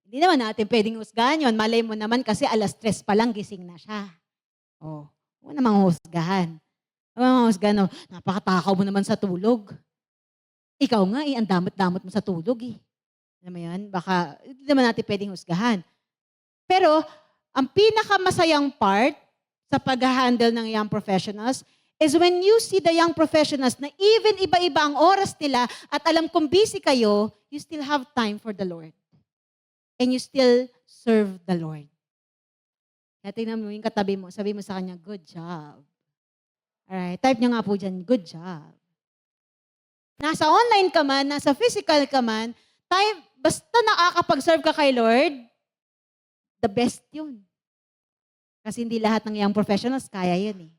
Hindi naman natin pwedeng husgahan yun. Malay mo naman kasi 3:00 pa lang gising na siya. Oh, huwag namang husgahan. Huwag napakatakaw mo naman sa tulog. Ikaw nga ang damot-damot mo sa tulog eh. Alam mo yan? Baka, hindi naman natin pwedeng husgahan. Pero, ang pinakamasayang part sa pag-handle ng young professionals is when you see the young professionals na even iba-iba ang oras nila at alam kong busy kayo, you still have time for the Lord. And you still serve the Lord. Kaya tingnan mo yung katabi mo, sabi mo sa kanya, good job. Alright, type nyo nga po dyan, good job. Nasa online ka man, nasa physical ka man, basta nakakapag-serve ka kay Lord, the best yun. Kasi hindi lahat ng young professionals kaya yun eh.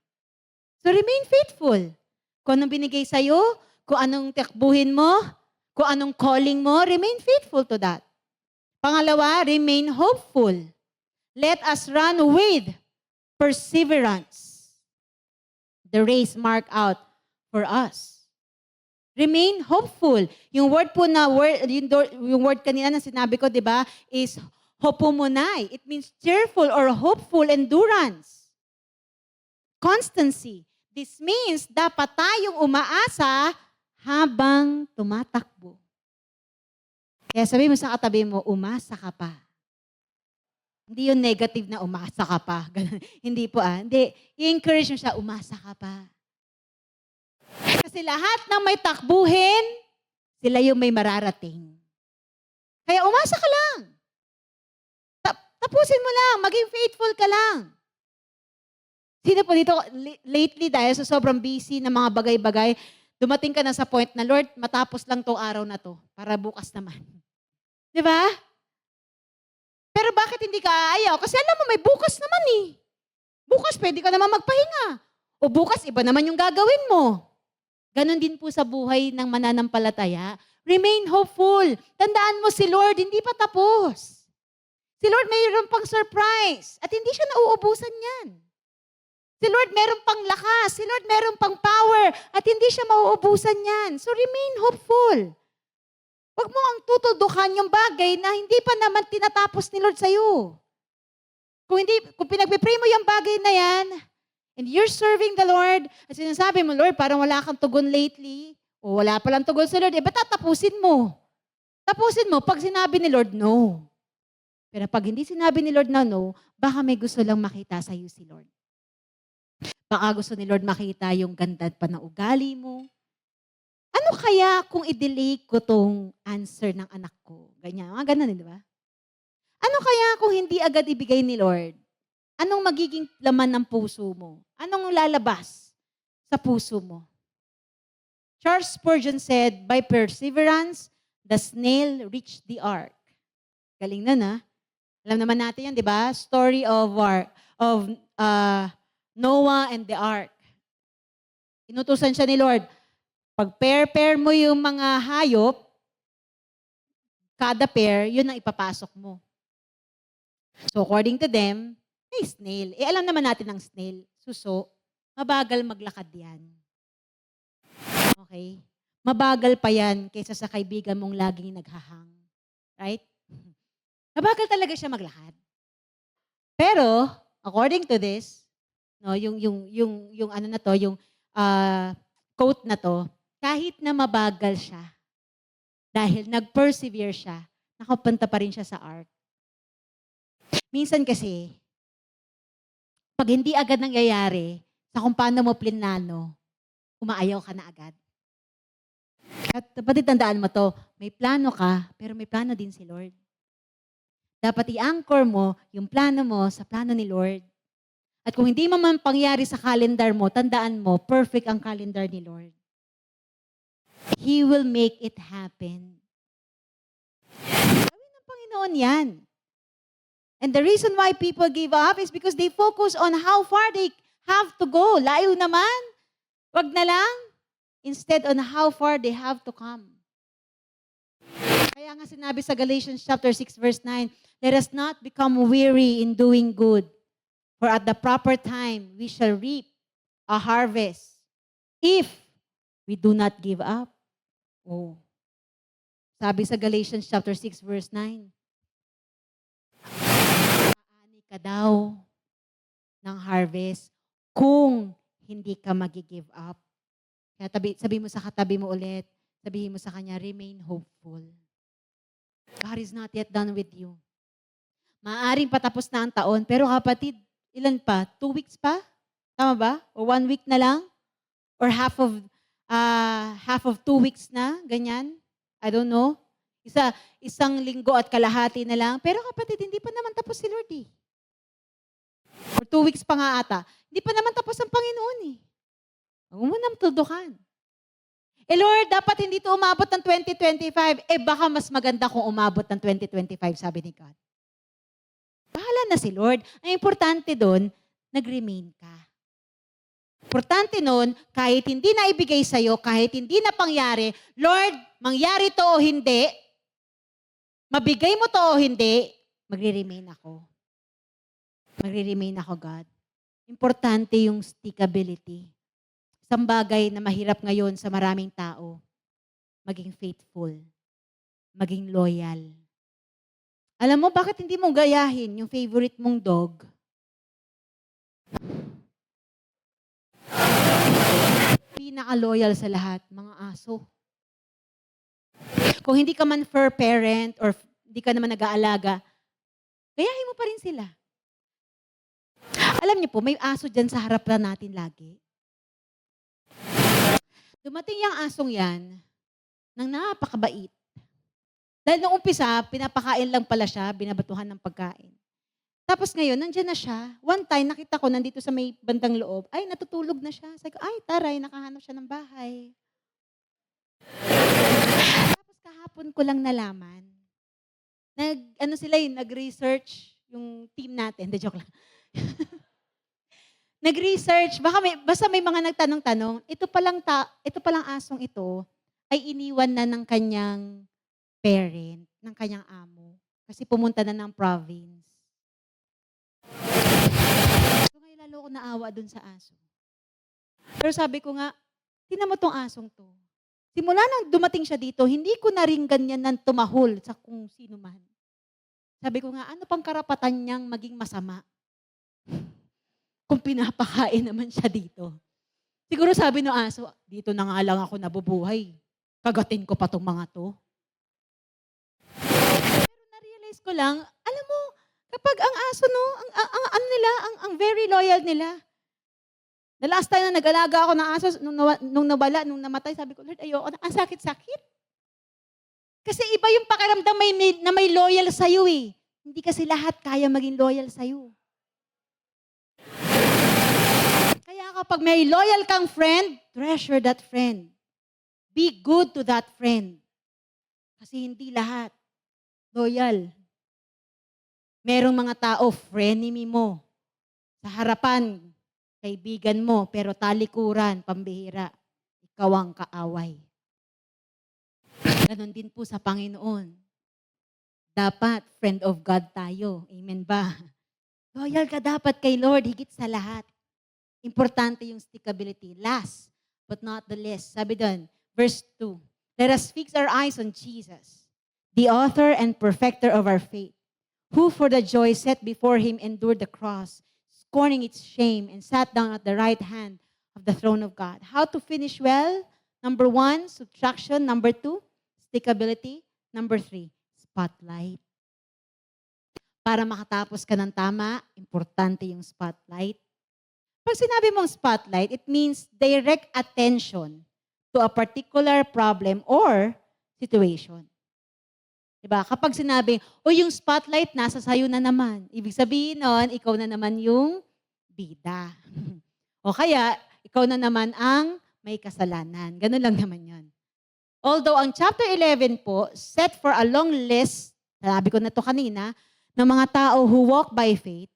So remain faithful. Kung anong binigay sa'yo, kung anong takbuhin mo, kung anong calling mo, remain faithful to that. Pangalawa, remain hopeful. Let us run with perseverance the race marked out for us. Remain hopeful. Yung word po na yung word kanina na sinabi ko, 'di ba, is hopumunay. It means cheerful or hopeful endurance. Constancy. This means dapat tayong umaasa habang tumatakbo. Kaya sabi mo sa katabi mo, umasa ka pa. Hindi yung negative na umasa ka pa. Hindi po Hindi. I-encourage mo siya, umasa ka pa. Kasi lahat ng may takbuhin, sila yung may mararating. Kaya umasa ka lang. Tapusin mo lang. Maging faithful ka lang. Sino po dito, lately dahil sa sobrang busy ng mga bagay-bagay, dumating ka na sa point na, Lord, matapos lang tong araw na to para bukas naman. Di ba? Pero bakit hindi ka aayaw? Kasi alam mo, may bukas naman eh. Bukas, pwede ka naman magpahinga. O bukas, iba naman yung gagawin mo. Ganon din po sa buhay ng mananampalataya. Remain hopeful. Tandaan mo si Lord, hindi pa tapos. Si Lord mayroon pang surprise. At hindi siya nauubusan yan. Si Lord meron pang lakas. Si Lord meron pang power. At hindi siya mauubusan yan. So remain hopeful. Huwag mo ang tutudukan yung bagay na hindi pa naman tinatapos ni Lord sa'yo. Kung pinagpipray mo yung bagay na yan, and you're serving the Lord, at sinasabi mo, Lord, parang wala kang tugon lately, o wala palang tugon sa Lord, ba't tatapusin mo? Tapusin mo pag sinabi ni Lord, no. Pero pag hindi sinabi ni Lord na no, baka may gusto lang makita sa'yo si Lord. Baka gusto ni Lord makita yung ganda pa ng ugali mo. Ano Ano kaya kung i-delay ko tong answer ng anak ko? Ganyan, mga ganun, di ba? Ano kaya kung hindi agad ibigay ni Lord? Anong magiging laman ng puso mo? Anong lalabas sa puso mo? Charles Spurgeon said, by perseverance, the snail reached the ark. Galing na na. Alam naman natin yan, di ba? Story of Noah and the ark. Inutusan siya ni Lord, pag-pair mo yung mga hayop, kada pair, yun ang ipapasok mo. So according to them, may snail. Alam naman natin ang snail, suso, mabagal maglakad yan. Okay? Mabagal pa yan kaysa sa kaibigan mong laging naghahang. Right? Mabagal talaga siya maglakad. Pero, according to this, no, yung ano na to, yung quote na to, kahit na mabagal siya, dahil nag-persevere siya, nakapunta pa rin siya sa ark. Minsan kasi, pag hindi agad nangyayari, sa kung paano mo plinano, umaayaw ka na agad. At dapat tandaan mo to, may plano ka, pero may plano din si Lord. Dapat i-anchor mo yung plano mo sa plano ni Lord. At kung hindi man pangyari sa calendar mo, tandaan mo, perfect ang calendar ni Lord. He will make it happen. Gawin ng Panginoon yan. And the reason why people give up is because they focus on how far they have to go. Layo naman. Wag na lang. Instead on how far they have to come. Kaya nga sinabi sa Galatians chapter 6 verse 9, let us not become weary in doing good, for at the proper time we shall reap a harvest if we do not give up. Oh. Sabi sa Galatians chapter 6 verse 9, aani ka daw ng harvest kung hindi ka magi-give up. Kaya sabi mo sa katabi mo ulit, sabihin mo sa kanya, remain hopeful. God is not yet done with you. Maaaring patapos na ang taon, pero kapatid, ilan pa? 2 weeks pa? Tama ba? O 1 week na lang? Or half of 2 weeks na? Ganyan? I don't know. Isang linggo at kalahati na lang. Pero kapatid, hindi pa naman tapos si Lord eh. Or 2 weeks pa nga ata. Hindi pa naman tapos ang Panginoon eh. Huwag mo nang tudukan. Lord, dapat hindi ito umabot ng 2025. Baka mas maganda kung umabot ng 2025, sabi ni God. Bahala na si Lord. Ang importante doon, nag-remain ka. Importante noon, kahit hindi na ibigay sa'yo, kahit hindi na pangyari, Lord, mangyari to o hindi, mabigay mo to o hindi, magre-remain ako. Magre-remain ako, God. Importante yung stickability. Isang bagay na mahirap ngayon sa maraming tao, maging faithful, maging loyal. Alam mo, bakit hindi mo gayahin yung favorite mong dog? Pinaka-loyal sa lahat, mga aso. Kung hindi ka man fur parent or hindi ka naman nag-aalaga, gayahin mo pa rin sila. Alam niyo po, may aso dyan sa harapan natin lagi. Dumating yung asong yan, nang napakabait. Dahil nung umpisa, pinapakain lang pala siya, binabatuhan ng pagkain. Tapos ngayon, nandiyan na siya. One time, nakita ko, nandito sa may bandang loob, ay, natutulog na siya. Sabi ko, ay, taray, nakahanap siya ng bahay. Tapos kahapon ko lang nalaman, nag-research yung team natin. De joke lang. Nag-research, basta may mga nagtanong-tanong, ito palang asong ito ay iniwan na ng kanyang parent, ng kanyang amo. Kasi pumunta na ng province. So ngayon lalo ko naawa dun sa aso. Pero sabi ko nga, tingnan mo tong asong to. Simula nang dumating siya dito, hindi ko na rin ganyan nang tumahol sa kung sino man. Sabi ko nga, ano pang karapatan niyang maging masama? Kung pinapakain naman siya dito. Siguro sabi ng aso, dito na nga lang ako nabubuhay. Kagatin ko pa tong mga to. Pero na-realize ko lang, alam mo, kapag ang aso, no, ang very loyal nila. The last time na nag-alaga ako ng aso, nung namatay, sabi ko, Lord, ayoko na. Ang sakit-sakit. Kasi iba yung pakiramdam na may loyal sa'yo eh. Hindi kasi lahat kaya maging loyal sa'yo. Kaya kapag may loyal kang friend, treasure that friend. Be good to that friend. Kasi hindi lahat loyal. Merong mga tao, frenemy mo. Sa harapan, kaibigan mo, pero talikuran, pambihira. Ikaw ang kaaway. Ganon din po sa Panginoon. Dapat, friend of God tayo. Amen ba? Loyal ka dapat kay Lord, higit sa lahat. Importante yung stickability. Last, but not the least. Sabi doon, verse 2, let us fix our eyes on Jesus, the author and perfecter of our faith, who for the joy set before him endured the cross, scorning its shame, and sat down at the right hand of the throne of God. How to finish well? Number 1, subtraction. Number 2, stickability. Number 3, spotlight. Para makatapos ka ng tama, importante yung spotlight. Pag sinabi mong spotlight, it means direct attention to a particular problem or situation. Diba? Kapag sinabi, yung spotlight nasa sayo na naman. Ibig sabihin nun, ikaw na naman yung bida. O kaya, ikaw na naman ang may kasalanan. Ganun lang naman yun. Although ang chapter 11 po, set for a long list, sabi ko na to kanina, ng mga tao who walk by faith,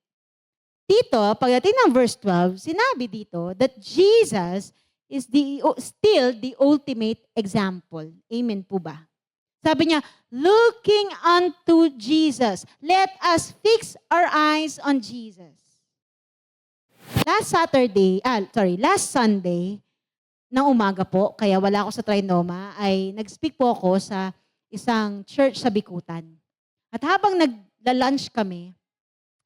dito, pagdating ng verse 12, sinabi dito that Jesus is still the ultimate example. Amen po ba? Sabi niya, looking unto Jesus, let us fix our eyes on Jesus. Last Sunday, ng umaga po, kaya wala ako sa Trinoma, ay nag-speak po ako sa isang church sa Bikutan. At habang nagla-lunch kami,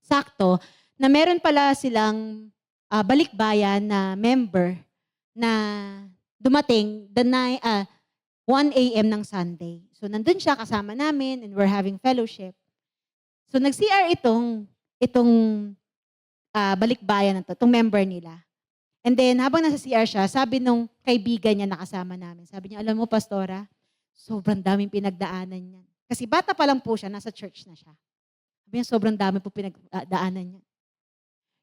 sakto, na meron pala silang balikbayan na member na dumating 1 a.m. ng Sunday. So nandun siya kasama namin and we're having fellowship. So nag-CR itong balikbayan na to, itong member nila. And then habang nasa CR siya, sabi nung kaibigan niya na kasama namin, sabi niya, alam mo Pastora, sobrang daming pinagdaanan niya. Kasi bata pa lang po siya, nasa church na siya. Sabi niya, sobrang dami po pinagdaanan niya.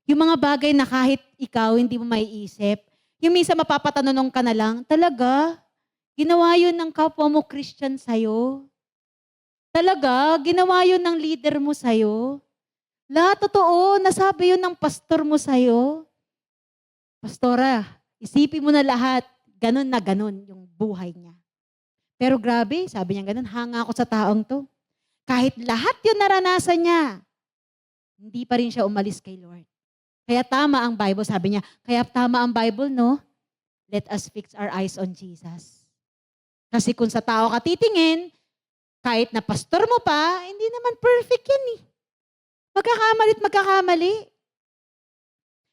Yung mga bagay na kahit ikaw hindi mo maiisip, yung minsan mapapatanong ka na lang, talaga, ginawa yun ng kapwa mo Christian sa'yo? Talaga, ginawa yun ng leader mo sa'yo? Lahat totoo, nasabi yun ng pastor mo sa'yo? Pastora, isipin mo na lahat, ganun na ganun yung buhay niya. Pero grabe, sabi niya ganun, hanga ako sa taong to. Kahit lahat yun naranasan niya, hindi pa rin siya umalis kay Lord. Kaya tama ang Bible, sabi niya, kaya tama ang Bible, no? Let us fix our eyes on Jesus. Kasi kung sa tao ka titingin, kahit na pastor mo pa, hindi naman perfect yan eh. Magkakamali.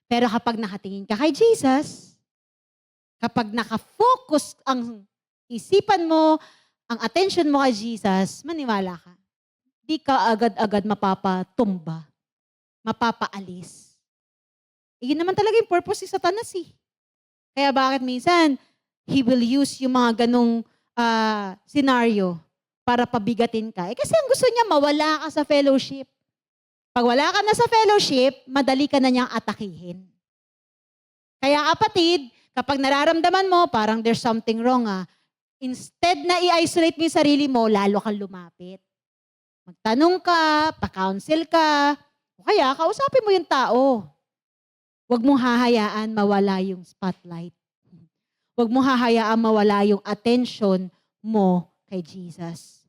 Pero kapag nakatingin ka kay Jesus, kapag nakafocus ang isipan mo, ang attention mo kay Jesus, maniwala ka. Di ka agad-agad mapapatumba, mapapaalis. Yun naman talaga yung purpose ni Satanas eh. Kaya bakit minsan, he will use yung mga ganong scenario para pabigatin ka. Kasi ang gusto niya, mawala ka sa fellowship. Pag wala ka na sa fellowship, madali ka na niyang atakihin. Kaya kapatid, kapag nararamdaman mo, parang there's something wrong instead na i-isolate mo yung sarili mo, lalo kang lumapit. Magtanong ka, pa-counsel ka, o kaya kausapin mo yung tao. Huwag mong hahayaan mawala yung spotlight. Huwag mong hahayaan mawala yung attention mo kay Jesus.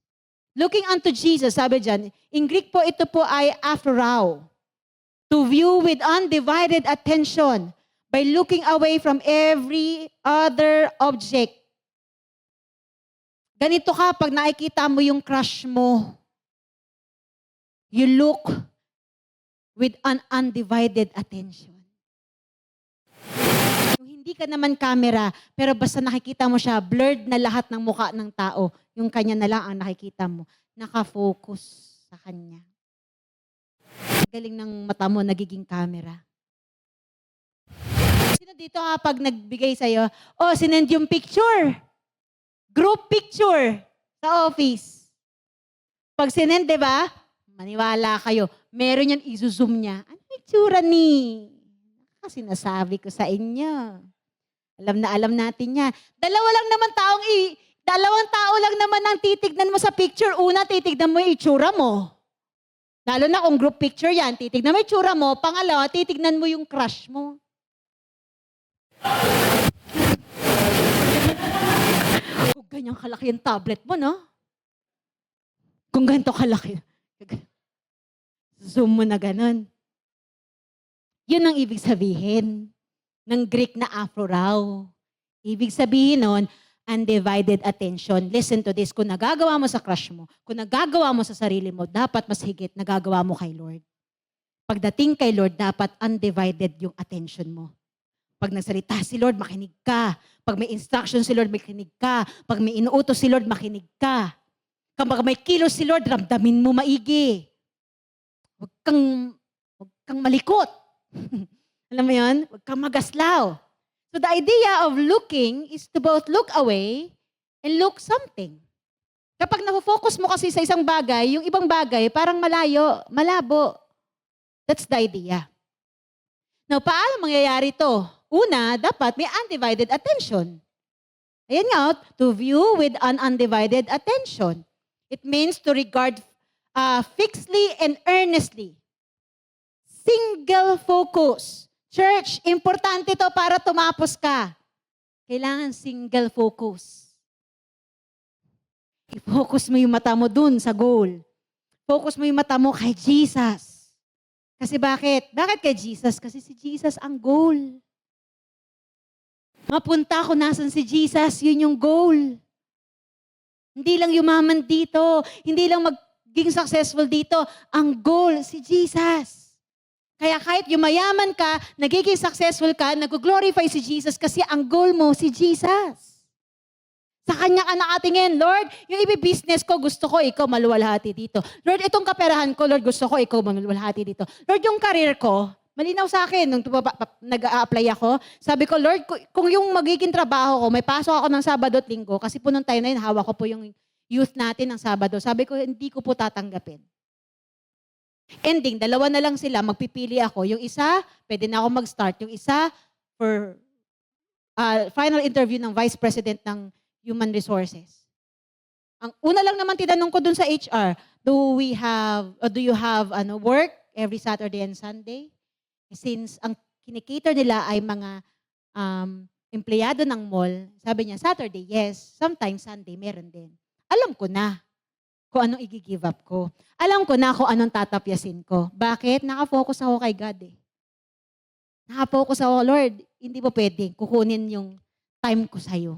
Looking unto Jesus, sabi dyan, in Greek po ito po ay aphrao. To view with undivided attention by looking away from every other object. Ganito ka pag nakikita mo yung crush mo. You look with an undivided attention. Hindi ka naman camera, pero basta nakikita mo siya, blurred na lahat ng mukha ng tao. Yung kanya na lang ang nakikita mo. Nakafocus sa kanya. Galing ng mata mo, nagiging camera. Sino dito kapag nagbigay sa'yo, sinend yung picture. Group picture sa office. Pag sinend, di ba? Maniwala kayo. Meron yan, izo-zoom niya. Ano itsura ni? Kasi nasabi ko sa inyo. Alam natin yan. Dalawang tao lang naman ang titignan mo sa picture. Una, titignan mo yung itsura mo. Lalo na kung group picture yan, titignan mo yung itsura mo. Pangalawa, titignan mo yung crush mo. Kung ganyan kalaki yung tablet mo, no? Kung ganito kalaki. Zoom mo na ganun. Yun ang ibig sabihin ng Greek na afro raw. Ibig sabihin nun, undivided attention. Listen to this. Kung nagagawa mo sa crush mo, kung nagagawa mo sa sarili mo, dapat mas higit nagagawa mo kay Lord. Pagdating kay Lord, dapat undivided yung attention mo. Pag nagsalita si Lord, makinig ka. Pag may instruction si Lord, makinig ka. Pag may inuutos si Lord, makinig ka. Kapag may kilos si Lord, ramdamin mo maigi. Huwag kang malikot. Alam mo yun? Huwag kang magaslaw. So the idea of looking is to both look away and look something. Kapag na-focus mo kasi sa isang bagay, yung ibang bagay parang malayo, malabo. That's the idea. Now, paano mangyayari to? Una, dapat may undivided attention. Ayan nga, to view with an undivided attention. It means to regard fixedly and earnestly. Single focus. Church, importante to para tumapos ka. Kailangan single focus. I-focus mo yung mata mo dun sa goal. Focus mo yung mata mo kay Jesus. Kasi bakit? Bakit kay Jesus? Kasi si Jesus ang goal. Mapunta ko nasan si Jesus, yun yung goal. Hindi lang yumaman dito, hindi lang maging successful dito. Ang goal, si Jesus. Kaya kahit yumayaman ka, nagiging successful ka, nag-glorify si Jesus kasi ang goal mo, si Jesus. Sa Kanya ka nakatingin, Lord, yung business ko, gusto ko ikaw maluwalhati dito. Lord, itong kaperahan ko, Lord, gusto ko ikaw maluwalhati dito. Lord, yung career ko, malinaw sa akin, nung nag-a-apply ako, sabi ko, Lord, kung yung magiging trabaho ko, may pasok ako ng Sabado at Linggo, kasi po nung time na yun, hawak ko po yung youth natin ng Sabado. Sabi ko, hindi ko po tatanggapin. Ending, dalawa na lang sila, magpipili ako. Yung isa, pwede na ako mag-start. Yung isa, for final interview ng Vice President ng Human Resources. Ang una lang naman tinanong ko dun sa HR, do you have work every Saturday and Sunday? Since ang kinikater nila ay mga empleyado ng mall, sabi niya, Saturday, yes. Sometimes Sunday, meron din. Alam ko na kung anong i-give up ko. Alam ko na kung anong tatapyasin ko. Bakit? Nakafocus ako kay God eh. Nakafocus ako, Lord, hindi po pwede kukunin yung time ko sa'yo.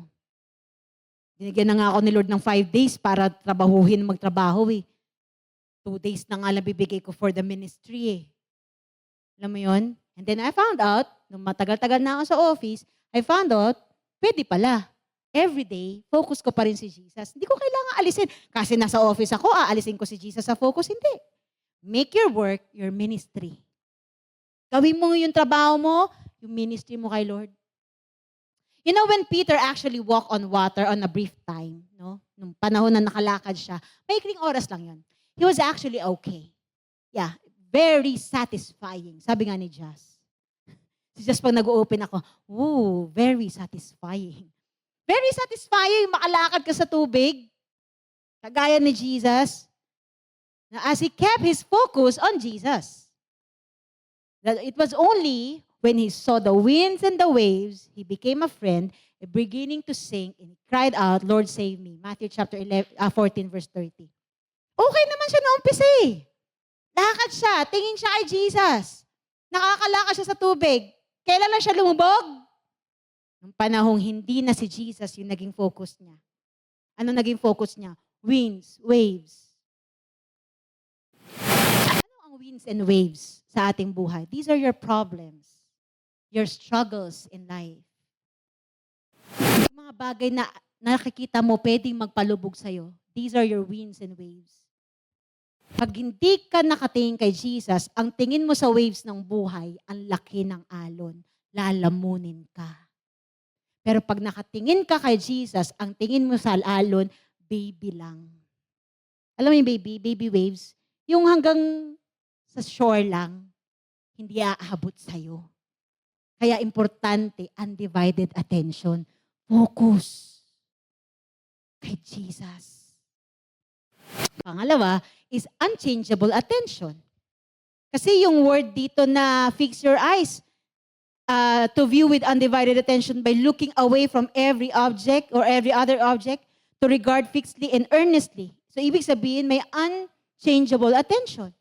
Binigyan na nga ako ni Lord ng 5 days para magtrabaho eh. 2 days na nga lang bibigay ko for the ministry eh. Alam mo yun? And then I found out, nung matagal-tagal na ako sa office, I found out, pwede pala. Every day, focus ko pa rin si Jesus. Hindi ko kailangan alisin. Kasi nasa office ako, aalisin ko si Jesus sa focus. Hindi. Make your work your ministry. Gawin mo yung trabaho mo, yung ministry mo kay Lord. You know, when Peter actually walked on water on a brief time, no? Nung panahon na nakalakad siya, maikling oras lang yun. He was actually okay. Yeah, very satisfying. Sabi nga ni Jazz. Si Jazz pag nag-open ako, woo, very satisfying. Very satisfying, makalakad ka sa tubig. Kagaya ni Jesus. Na as he kept his focus on Jesus. That it was only when he saw the winds and the waves, he became a friend, beginning to sing, and he cried out, Lord, save me. Matthew chapter 14, verse 30. Okay naman siya na umpisa eh. Lakad siya, tingin siya kay Jesus. Nakakalakad siya sa tubig. Kailan lang siya lumubog? Nung panahong hindi na si Jesus yung naging focus niya. Ano naging focus niya? Winds, waves. Ano ang winds and waves sa ating buhay? These are your problems, your struggles in life. Yung mga bagay na nakikita mo pwedeng magpalubog sa'yo. These are your winds and waves. Pag hindi ka nakatingin kay Jesus, ang tingin mo sa waves ng buhay, ang laki ng alon. lalamunin ka. Pero pag nakatingin ka kay Jesus, ang tingin mo sa alon, baby lang. Alam mo yung baby waves? Yung hanggang sa shore lang, hindi aabot sa'yo. Kaya importante, undivided attention. Focus kay Jesus. Pangalawa is unchangeable attention. Kasi yung word dito na fix your eyes, to view with undivided attention by looking away from every object or every other object to regard fixedly and earnestly. So ibig sabihin, may unchangeable attention.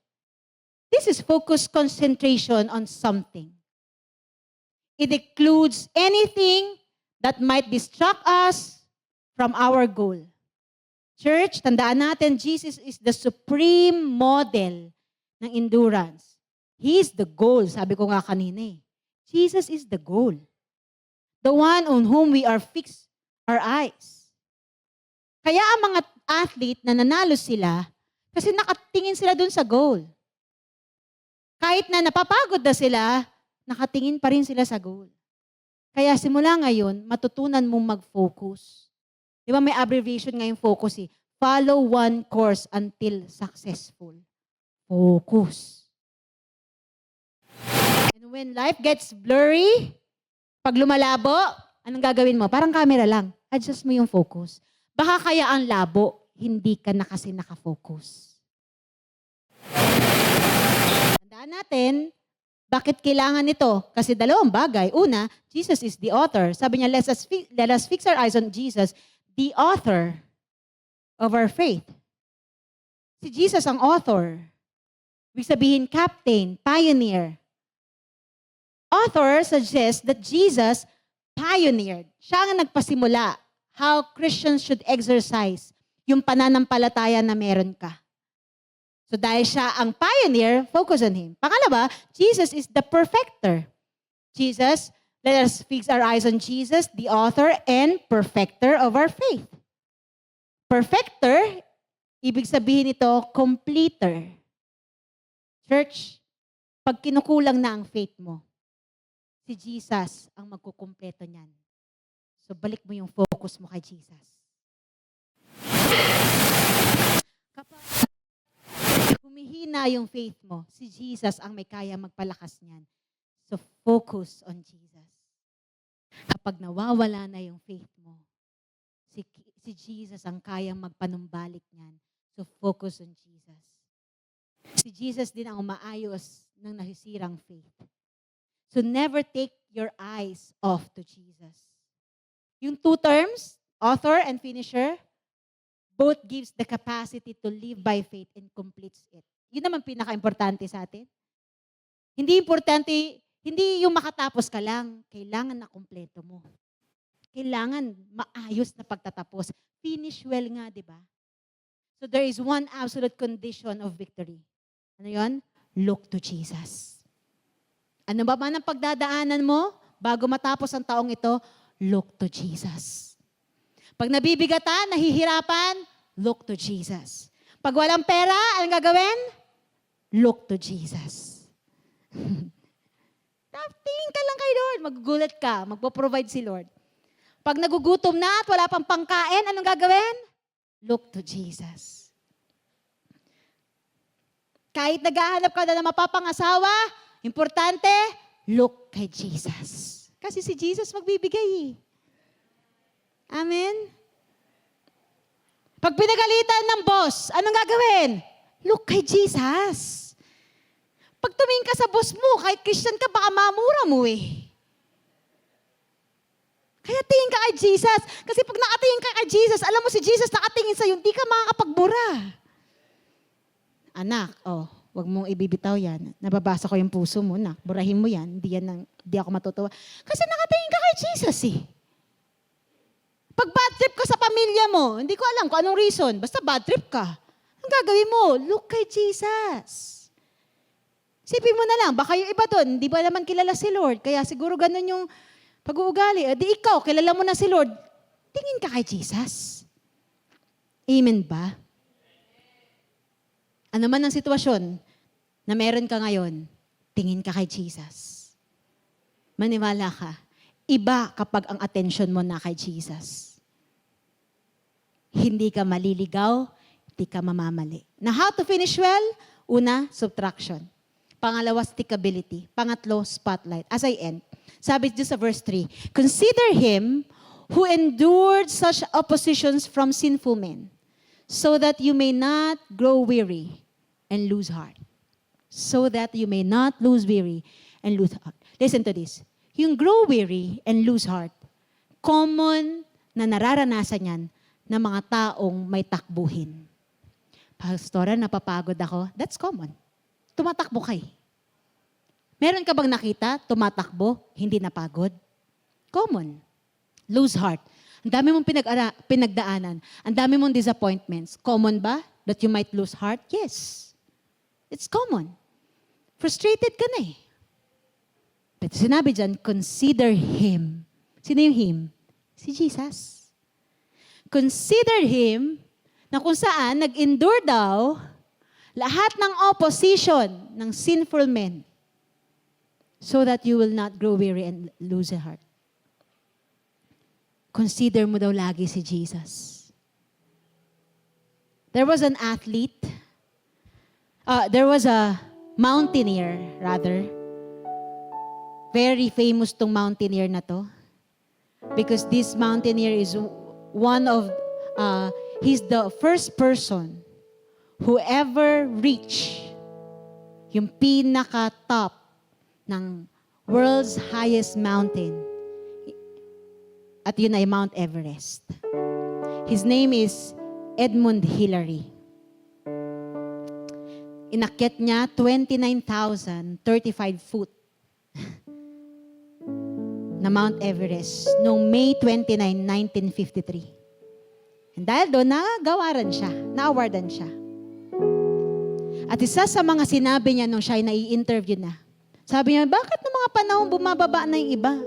This is focused concentration on something. It includes anything that might distract us from our goal. Church, tandaan natin, Jesus is the supreme model ng endurance. He is the goal, sabi ko nga kanina eh. Jesus is the goal. The one on whom we are fixed our eyes. Kaya ang mga athlete na nanalo sila, kasi nakatingin sila dun sa goal. Kahit na napapagod na sila, nakatingin pa rin sila sa goal. Kaya simula ngayon, matutunan mong mag-focus. Di ba may abbreviation ngayong focus eh. Follow one course until successful. Focus. And when life gets blurry, pag lumalabo, anong gagawin mo? Parang camera lang. Adjust mo yung focus. Baka kaya ang labo, hindi ka na kasi nakafocus. Tandaan natin, bakit kailangan ito? Kasi dalawang bagay. Una, Jesus is the author. Sabi niya, let us fix our eyes on Jesus, the author of our faith. Si Jesus ang author. Ibig sabihin, captain, pioneer. Author suggests that Jesus pioneered. Siya ang nagpasimula how Christians should exercise yung pananampalataya na meron ka. So dahil siya ang pioneer, focus on Him. Pangalawa, Jesus is the perfecter. Jesus, let us fix our eyes on Jesus, the author and perfecter of our faith. Perfecter, ibig sabihin ito, completer. Church, pag kinukulang na ang faith mo, si Jesus ang magkukumpleto niyan. So balik mo yung focus mo kay Jesus. Kapag humihina yung faith mo, si Jesus ang may kaya magpalakas niyan. So focus on Jesus. Kapag nawawala na yung faith mo, si Jesus ang kayang magpanumbalik niyan. So focus on Jesus. Si Jesus din ang umaayos ng nasisirang faith. So never take your eyes off to Jesus. Yung two terms, author and finisher, both gives the capacity to live by faith and completes it. Yun naman pinaka-importante sa atin. Hindi importante, hindi yung makatapos ka lang, kailangan na kumpleto mo. Kailangan maayos na pagtatapos. Finish well nga, di ba? So there is one absolute condition of victory. Ano yun? Look to Jesus. Ano ba man ang pagdadaanan mo bago matapos ang taong ito? Look to Jesus. Pag nabibigatan, nahihirapan, look to Jesus. Pag walang pera, anong gagawin? Look to Jesus. Tingin ka lang kay Lord. Magugulat ka. Magpo-provide si Lord. Pag nagugutom na at wala pang pangkain, anong gagawin? Look to Jesus. Kahit naghahanap ka na ng mapapangasawa, importante, look kay Jesus. Kasi si Jesus magbibigay. Amen? Pag pinagalitan ng boss, anong gagawin? Look kay Jesus. Pag tumingin ka sa boss mo, kahit Christian ka, baka mamura mo eh. Kaya tingin ka kay Jesus. Kasi pag nakatingin ka kay Jesus, alam mo si Jesus nakatingin sa'yo, hindi ka makakapagbura. Anak, wag mong ibibitaw yan. Nababasa ko yung puso mo, na. Burahin mo yan. Hindi ako matutuwa. Kasi nakatingin ka kay Jesus eh. Pag bad trip ka sa pamilya mo, hindi ko alam kung anong reason. Basta bad trip ka. Ang gagawin mo, look kay Jesus. Sipin mo na lang, baka yung iba doon, hindi ba naman kilala si Lord? Kaya siguro ganun yung pag-uugali. Di ikaw, kilala mo na si Lord. Tingin ka kay Jesus. Amen ba? Ano man ang sitwasyon na meron ka ngayon, tingin ka kay Jesus. maniwala ka, iba kapag ang attention mo na kay Jesus. Hindi ka maliligaw, hindi ka mamamali. Na how to finish well? Una, subtraction. Pangalawa, stickability. Pangatlo, spotlight. As I end, sabi dito sa verse 3, consider him who endured such oppositions from sinful men, so that you may not grow weary and lose heart. So that you may not lose weary and lose heart. Listen to this. Yung grow weary and lose heart, common na nararanasan yan ng mga taong may takbuhin. Pastora, napapagod ako. That's common. Tumatakbo kay. Meron ka bang nakita, tumatakbo, hindi napagod? Common. Lose heart. Ang dami mong pinagdaanan. Ang dami mong disappointments. Common ba that you might lose heart? Yes. It's common. Frustrated ka na eh. But sinabi dyan, consider Him. Sino yung Him? Si Jesus. Consider Him na kung saan nag-endure daw lahat ng opposition ng sinful men so that you will not grow weary and lose your heart. Consider mo daw lagi si Jesus. There was an athlete, there was a mountaineer, rather. Very famous tong mountaineer na to. Because this mountaineer is one of, he's the first person who ever reached yung pinaka-top ng world's highest mountain. At yun ay Mount Everest. His name is Edmund Hillary. Inakyat niya 29,035 foot na Mount Everest noong May 29, 1953. And dahil doon, nagawaran siya, na-awardan siya. At isa sa mga sinabi niya nung siya ay nai-interview na, sabi niya, bakit ng mga panahon bumababa na yung iba?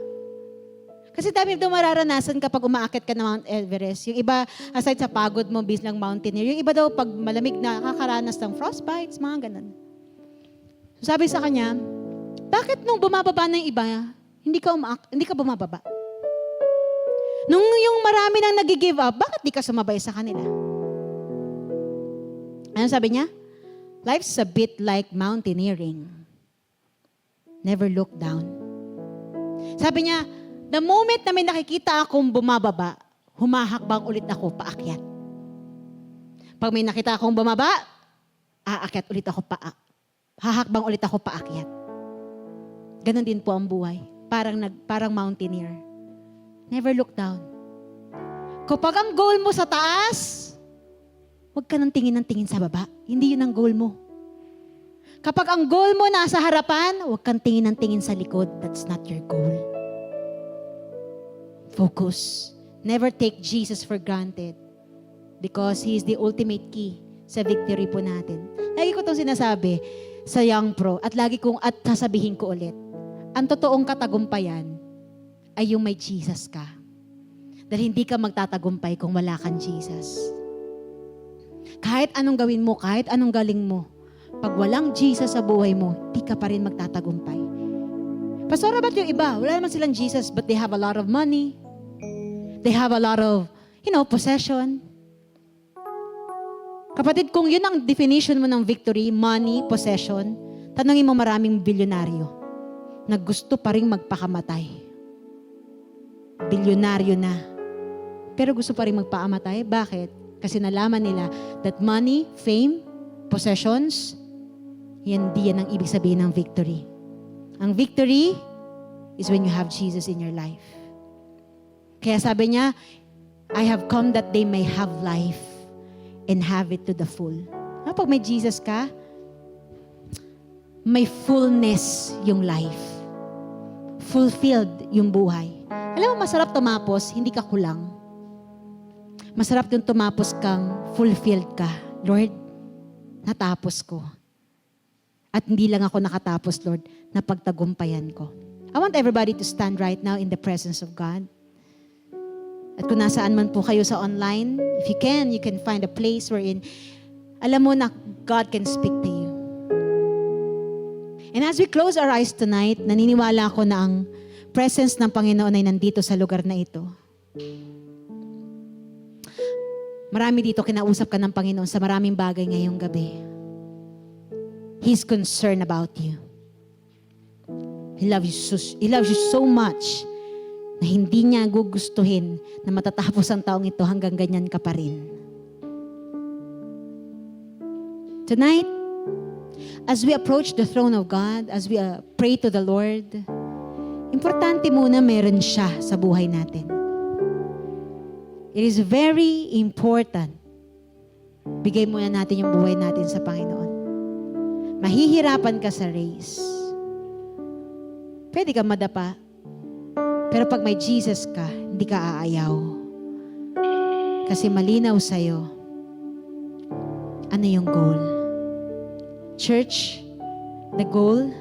Kasi dami daw mararanasan kapag umaakit ka ng Mount Everest. Yung iba, aside sa pagod mo, bilang mountaineer, yung iba daw pag malamig na, kakaranas ng frostbites, mga ganun. So sabi sa kanya, bakit nung bumababa na yung iba, hindi ka bumababa? Nung yung marami nang nag-give up, bakit di ka sumabay sa kanila? Ano sabi niya? Life's a bit like mountaineering. Never look down. Sabi niya, the moment na may nakikita akong bumababa, humahakbang ulit ako paakyat. Pag may nakita akong bumaba, aakyat ulit ako hahakbang ulit ako paakyat. Ganon din po ang buhay. Parang mountaineer. Never look down. Kapag ang goal mo sa taas, huwag ka nang tingin ng tingin sa baba. Hindi yun ang goal mo. Kapag ang goal mo nasa harapan, huwag kang tingin ng tingin sa likod. That's not your goal. Focus. Never take Jesus for granted because He is the ultimate key sa victory po natin. Lagi ko itong sinasabi sa Young Pro at sasabihin ko ulit, ang totoong katagumpayan ay yung may Jesus ka. Dahil hindi ka magtatagumpay kung wala kang Jesus. Kahit anong gawin mo, kahit anong galing mo, pag walang Jesus sa buhay mo, di ka pa rin magtatagumpay. Pastor, ba't yung iba? Wala naman silang Jesus, but they have a lot of money. They have a lot of, possession. Kapatid, kung yun ang definition mo ng victory, money, possession, tanungin mo maraming bilyonaryo na gusto pa rin magpakamatay. Bilyonaryo na. Pero gusto pa rin magpakamatay. Bakit? Kasi nalaman nila that money, fame, possessions, hindi yan ang ibig sabihin ng victory. Ang victory is when you have Jesus in your life. Kaya sabi niya, I have come that they may have life and have it to the full. Kapag may Jesus ka, may fullness yung life. Fulfilled yung buhay. Alam mo, masarap tumapos, hindi ka kulang. Masarap yung tumapos kang fulfilled ka. Lord, natapos ko. At hindi lang ako nakatapos, Lord, napagtagumpayan ko. I want everybody to stand right now in the presence of God. At kung nasaan man po kayo sa online, if you can find a place wherein alam mo na God can speak to you. And as we close our eyes tonight, naniniwala ako na ang presence ng Panginoon ay nandito sa lugar na ito. Marami dito kinausap ka ng Panginoon sa maraming bagay ngayong gabi. He's concerned about you. He loves you so much na hindi niya gugustuhin na matatapos ang taong ito hanggang ganyan ka pa rin. Tonight, as we approach the throne of God, as we pray to the Lord, importante muna meron siya sa buhay natin. It is very important. Bigay muna natin yung buhay natin sa Panginoon. Mahihirapan ka sa race. Pwede ka madapa. Pero pag may Jesus ka, hindi ka aayaw. Kasi malinaw sa'yo, ano yung goal? Church, the goal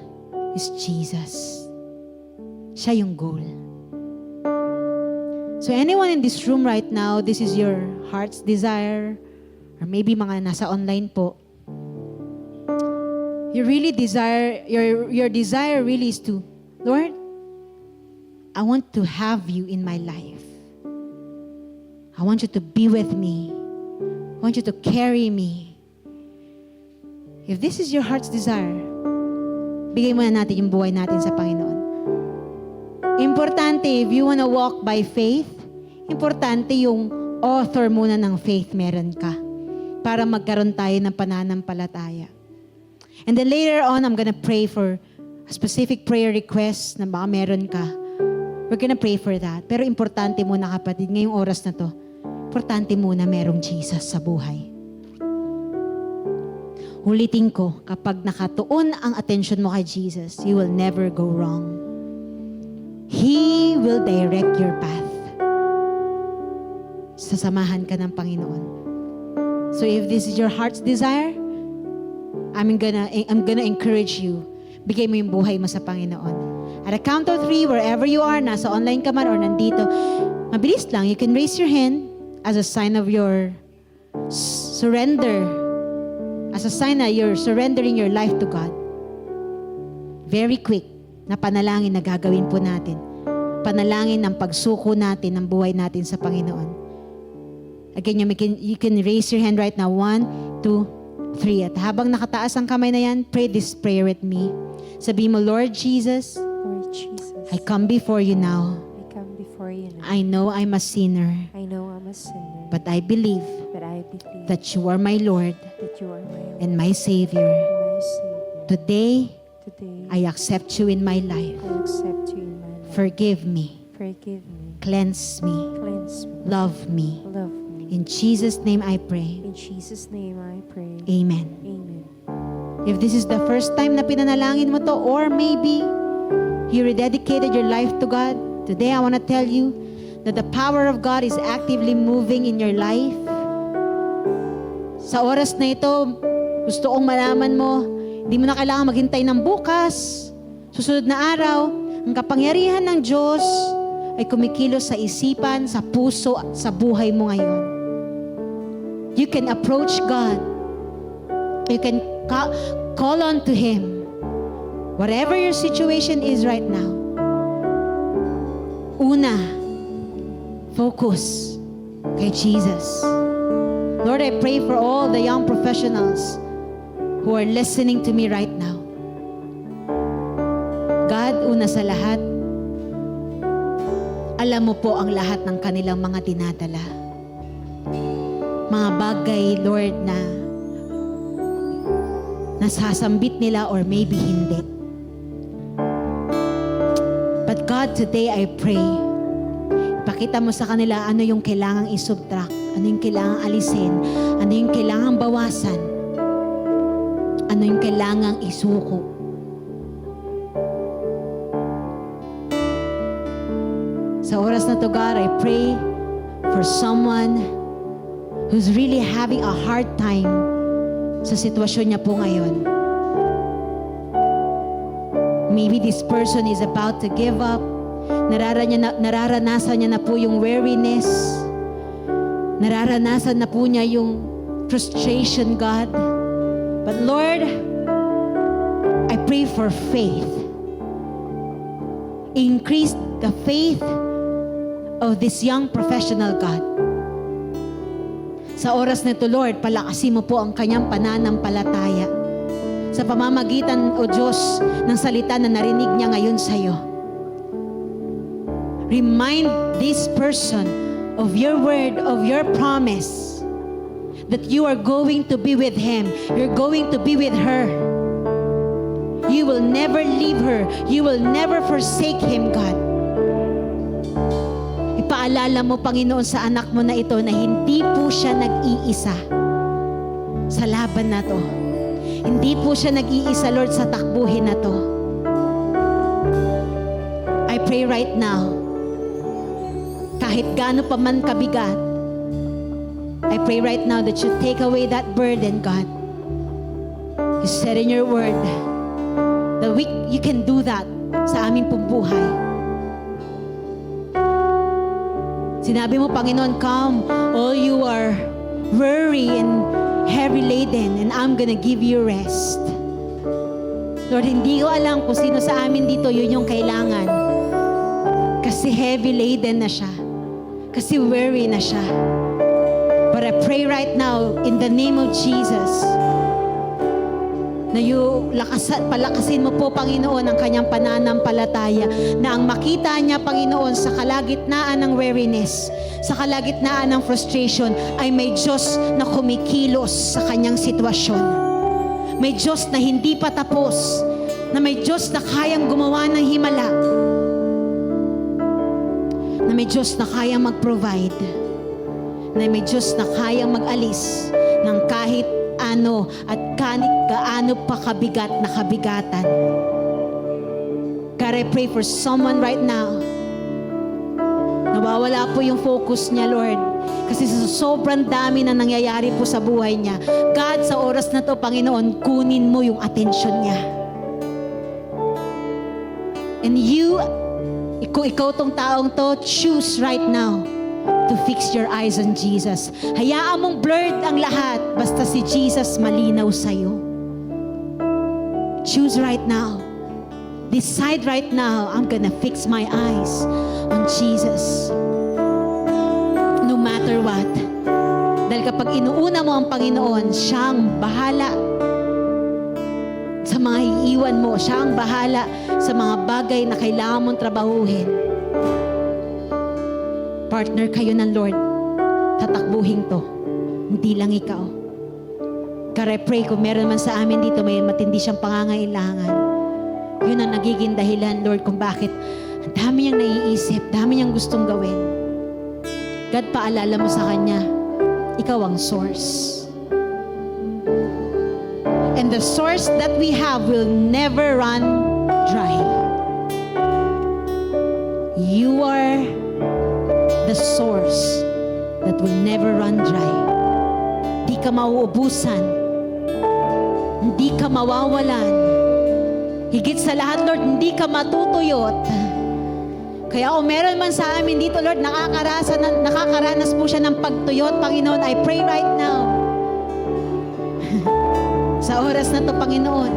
is Jesus. Siya yung goal. So anyone in this room right now, this is your heart's desire, or maybe mga nasa online po, you really desire, your desire really is to, Lord, I want to have you in my life. I want you to be with me. I want you to carry me. If this is your heart's desire, bigay muna natin yung buhay natin sa Panginoon. Importante, if you wanna walk by faith, importante yung author muna ng faith meron ka para magkaroon tayo ng pananampalataya. And then later on, I'm gonna pray for a specific prayer request na baka meron ka. We're gonna pray for that. Pero importante muna kapatid, ngayong oras na to, importante muna merong Jesus sa buhay. Ulitin ko, kapag nakatuon ang attention mo kay Jesus, you will never go wrong. He will direct your path. Sasamahan ka ng Panginoon. So if this is your heart's desire, I'm gonna encourage you. Bigay mo yung buhay mo sa Panginoon. At a count of 3, wherever you are, nasa online ka man or nandito, mabilis lang, you can raise your hand as a sign of your surrender. As a sign na you're surrendering your life to God. Very quick na panalangin na gagawin po natin. Panalangin ng pagsuko natin ng buhay natin sa Panginoon. Again, you can raise your hand right now. 1, 2, 3. At habang nakataas ang kamay na yan, pray this prayer with me. Sabi mo, Lord Jesus, Lord Jesus, I come before you now. I come before you now. I know I'm a sinner, I know I'm a sinner, but I believe but I believe that you are my Lord that you are my Lord and my Savior. and my Savior. Today, Today, I accept you in my life. I accept you in my life. Forgive me, Forgive me, cleanse me, cleanse me, love me. love me. In Jesus' name I pray. In Jesus' name I pray. Amen. Amen. If this is the first time na pinanalangin mo to, or maybe you rededicated your life to God, today I want to tell you that the power of God is actively moving in your life. Sa oras na ito, gusto kong malaman mo, hindi mo na kailangan maghintay ng bukas, susunod na araw, ang kapangyarihan ng Diyos ay kumikilos sa isipan, sa puso, at sa buhay mo ngayon. You can approach God. You can call on to Him. Whatever your situation is right now, una, focus kay Jesus. Lord, I pray for all the young professionals who are listening to me right now. God, una sa lahat, alam mo po ang lahat ng kanilang mga dinadala. Mga bagay, Lord, na nasasambit nila or maybe hindi. But God, today I pray, pakita mo sa kanila ano yung kailangang isubtract, ano yung kailangang alisin, ano yung kailangang bawasan, ano yung kailangang isuko. Sa oras na to, God, I pray for someone who's really having a hard time sa sitwasyon niya po ngayon. Maybe this person is about to give up. Nararanasan niya na po yung weariness. Nararanasan na po niya yung frustration, God. But Lord, I pray for faith. increase the faith of this young professional, God. Sa oras nito, Lord, palakasin mo po ang kanyang pananampalataya sa pamamagitan, O Diyos, ng salita na narinig niya ngayon sa iyo. Remind this person of your word, of your promise, that you are going to be with him, you're going to be with her. You will never leave her. You will never forsake him, God. Ipaalala mo, Panginoon, sa anak mo na ito na hindi po siya nag-iisa sa laban na to. Hindi po siya nag-iisa, Lord, sa takbuhin na to. I pray right now, kahit gaano pa man kabigat, I pray right now that you take away that burden, God. You said in your word that you can do that sa aming pong buhay. Sinabi mo, Panginoon, come, all you are weary and heavy laden, and I'm gonna give you rest. Lord, hindi ko alam kung sino sa amin dito yun yung kailangan. Kasi heavy laden na siya. Kasi weary na siya. But I pray right now, in the name of Jesus, na palakasin mo po, Panginoon, ang kanyang pananampalataya, na ang makita niya, Panginoon, sa kalagitnaan ng weariness, sa kalagitnaan ng frustration, ay may Diyos na kumikilos sa kanyang sitwasyon. May Diyos na hindi pa tapos, na may Diyos na kayang gumawa ng himala, na may Diyos na kayang mag-provide, na may Diyos na kayang mag-alis ng kahit ano at gaano pa kabigat na kabigatan. God, I pray for someone right now. Nawawala po yung focus niya, Lord. Kasi sa sobrang dami na nangyayari po sa buhay niya. God, sa oras na to, Panginoon, kunin mo yung atensyon niya. And you, kung ikaw tong taong to, choose right now to fix your eyes on Jesus. Hayaan mong blurred ang lahat, basta si Jesus malinaw sa'yo. Choose right now. Decide right now, I'm gonna fix my eyes on Jesus. No matter what. Dahil kapag inuuna mo ang Panginoon, siyang bahala sa mga iiwan mo. Siyang bahala sa mga bagay na kailangan mong trabahuhin. Partner kayo ng Lord. Tatakbuhin to. Hindi lang ikaw. God, I pray kung meron man sa amin dito, may matindi siyang pangangailangan. Yun ang nagiging dahilan, Lord, kung bakit ang dami niyang naiisip, dami niyang gustong gawin. God, paalala mo sa kanya, ikaw ang source. And the source that we have will never run dry. You are the source that will never run dry. Hindi ka mauubusan. Hindi ka mawawalan. Higit sa lahat, Lord, hindi ka matutuyot. Kaya kung meron man sa amin dito, Lord, nakakaranas po siya ng pagtuyot, Panginoon, I pray right now. Sa oras na to, Panginoon,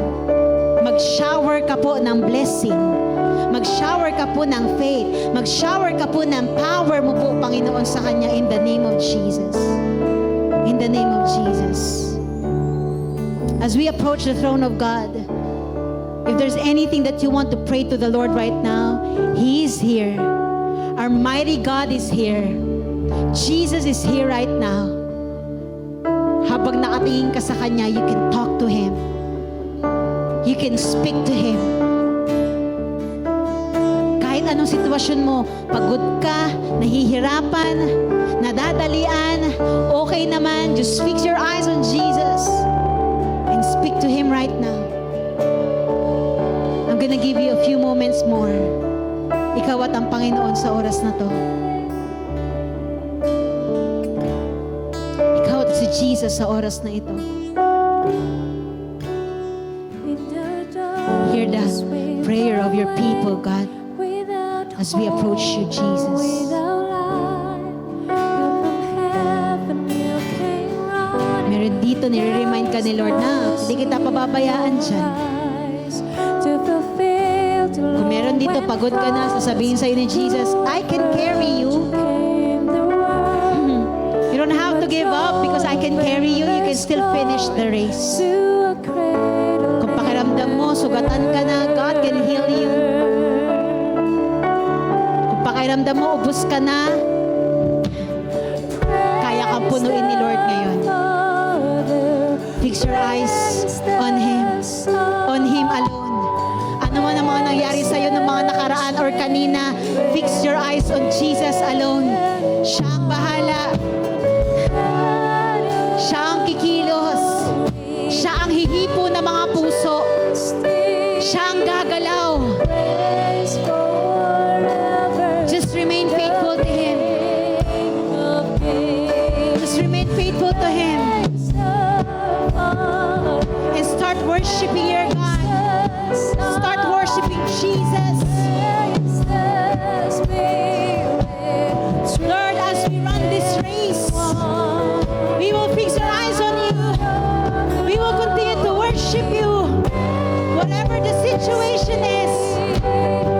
mag-shower ka po ng blessing. Mag-shower ka po ng faith. Mag-shower ka po ng power mo po, Panginoon, sa Kanya in the name of Jesus. In the name of Jesus. As we approach the throne of God, if there's anything that you want to pray to the Lord right now, He is here. Our mighty God is here. Jesus is here right now. Habang nakatingin ka sa Kanya, you can talk to Him. You can speak to Him. Kahit anong sitwasyon mo, pagod ka, nahihirapan, nadadalian, okay naman, just fix your eyes on Jesus and speak to Him right now. I'm gonna give you a few moments more. Ikaw at ang Panginoon sa oras na to. Ikaw at si Jesus sa oras na ito. Hear the prayer of your people, God, as we approach you, Jesus. Meron dito, nire-remind ka ni Lord na hindi kita pababayaan dyan. Kung meron dito, pagod ka na, sasabihin sa'yo ni Jesus, I can carry you. You don't have to give up because I can carry you. You can still finish the race. Kung pakiramdam mo, sugatan ka na, God can heal you. Kung pakiramdam mo, ubos ka na, kaya kang punuin ni Lord ngayon. Fix your eyes on Him alone. Ano man ang mga nangyari sa'yo ng mga nakaraan or kanina, fix your eyes on Jesus alone. Siya ang bahala. Siya ang kikilos. Siya ang hihipo ng mga puso. Siya ang gagalaw. Just remain faithful to Him. Just remain faithful to Him. And start worshiping your God. Start worshiping Jesus. Lord, as we run this race, we will fix our eyes on you. We will continue to worship you. Whatever the situation is,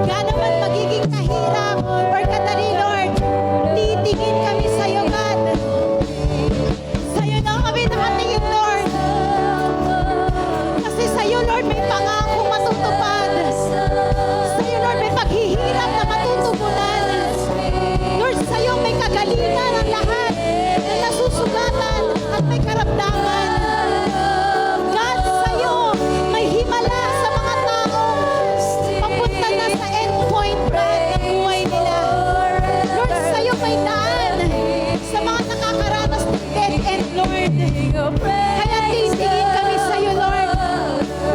gaano man magiging kahirap or kadali, Lord, titingin kami sa iyo, God. Sa iyo na kami nakatingin, Lord. Kasi sa iyo, Lord, may pangakong matutupad. Sa iyo, Lord, may paghihirap na matutugunan. Lord, sa iyo may kagalingan ang lahat na nasusugatan at may karamdaman. God, sa iyo may himala sa mga tao papunta na sa endpoint, God, ng buhay nila. Lord, sa iyo may daan sa mga nakakaranas ng dead end, Lord. Kaya titingin kami sa iyo, Lord.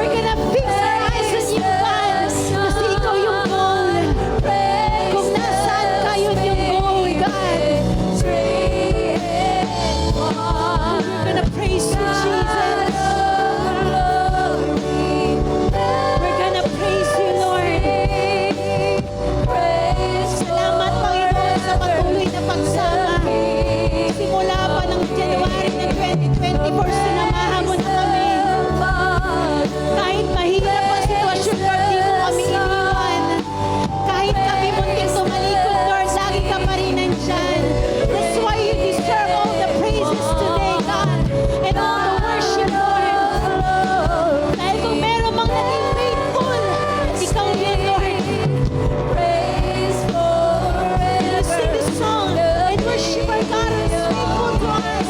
We're gonna fix our eyes on you, God. Kasi ikaw yung goal. Kung nasaan ka, yun yung goal, God. We're gonna praise you, Jesus. We're gonna praise you, Lord. Salamat, Panginoon, sa patuloy na pagsama. Simula pa ng January ng 2024, sinamahan mo na kami. Kahit mahirap ang sitwasyon, Lord, di mo kami iniwan. Kahit kami munting tumalikod, Lord, lagi ka pa rin nandyan. That's why you deserve all the praises today, God, and all the worship, Lord. Dahil kung meron mang naging faithful, ikaw yun, Lord. Let's sing this song and worship our God who is faithful to us.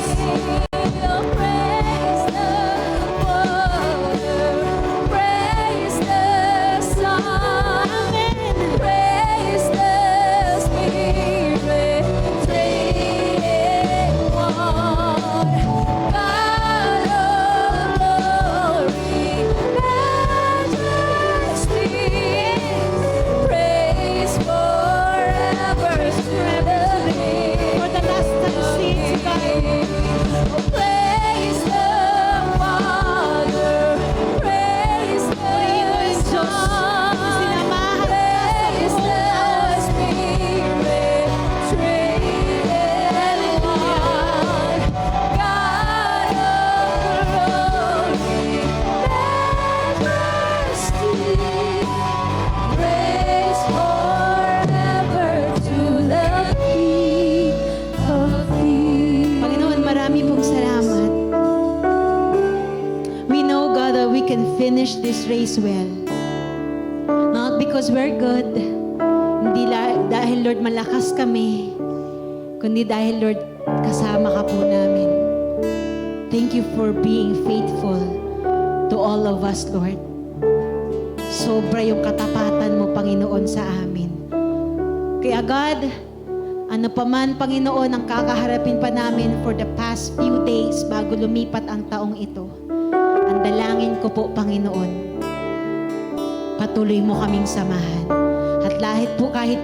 For the last time, sing to God. Purihin mo yung Diyos. Sinamahan ka sa buong taon. Panginoon, marami pong salamat. We know, God, that we can finish this race well. Not because we're good, hindi dahil, Lord, malakas kami, kundi dahil, Lord, kasama ka po namin. Thank you for being faithful to all of us, Lord. Sobra yung katapatan mo, Panginoon, sa amin. Kaya, God, ano pa man, Panginoon, ang kakaharapin pa namin for the past few days bago lumipat ang taong ito. Ang dalangin ko po, Panginoon, patuloy mo kaming samahan. At kahit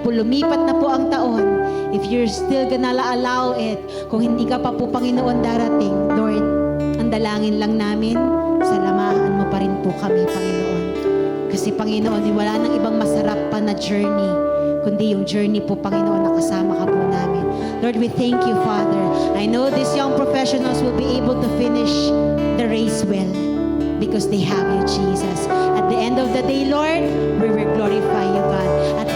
po lumipat na po ang taon, if you're still gonna allow it, kung hindi ka pa po, Panginoon, darating, Lord, ang dalangin lang namin, salamahan mo pa rin po kami, Panginoon. Kasi, Panginoon, wala nang ibang masarap pa na journey, kundi yung journey po, Panginoon, na kasama ka po namin. Lord, we thank you, Father. I know these young professionals will be able to finish the race well because they have you, Jesus. At at the end of the day, Lord, we will glorify you, God. At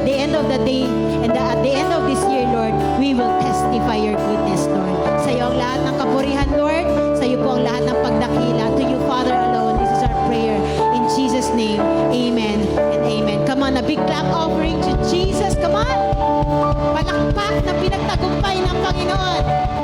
the end of the day, and at the end of this year, Lord, we will testify your goodness, Lord. Sa iyo ang lahat ng kapurihan, Lord. Sa iyo po ang lahat ng pagdakila. To you, Father, alone. This is our prayer. In Jesus' name, amen and amen. Come on, a big clap offering to Jesus. Come on. Palakpak na pinagtagumpay ng Panginoon.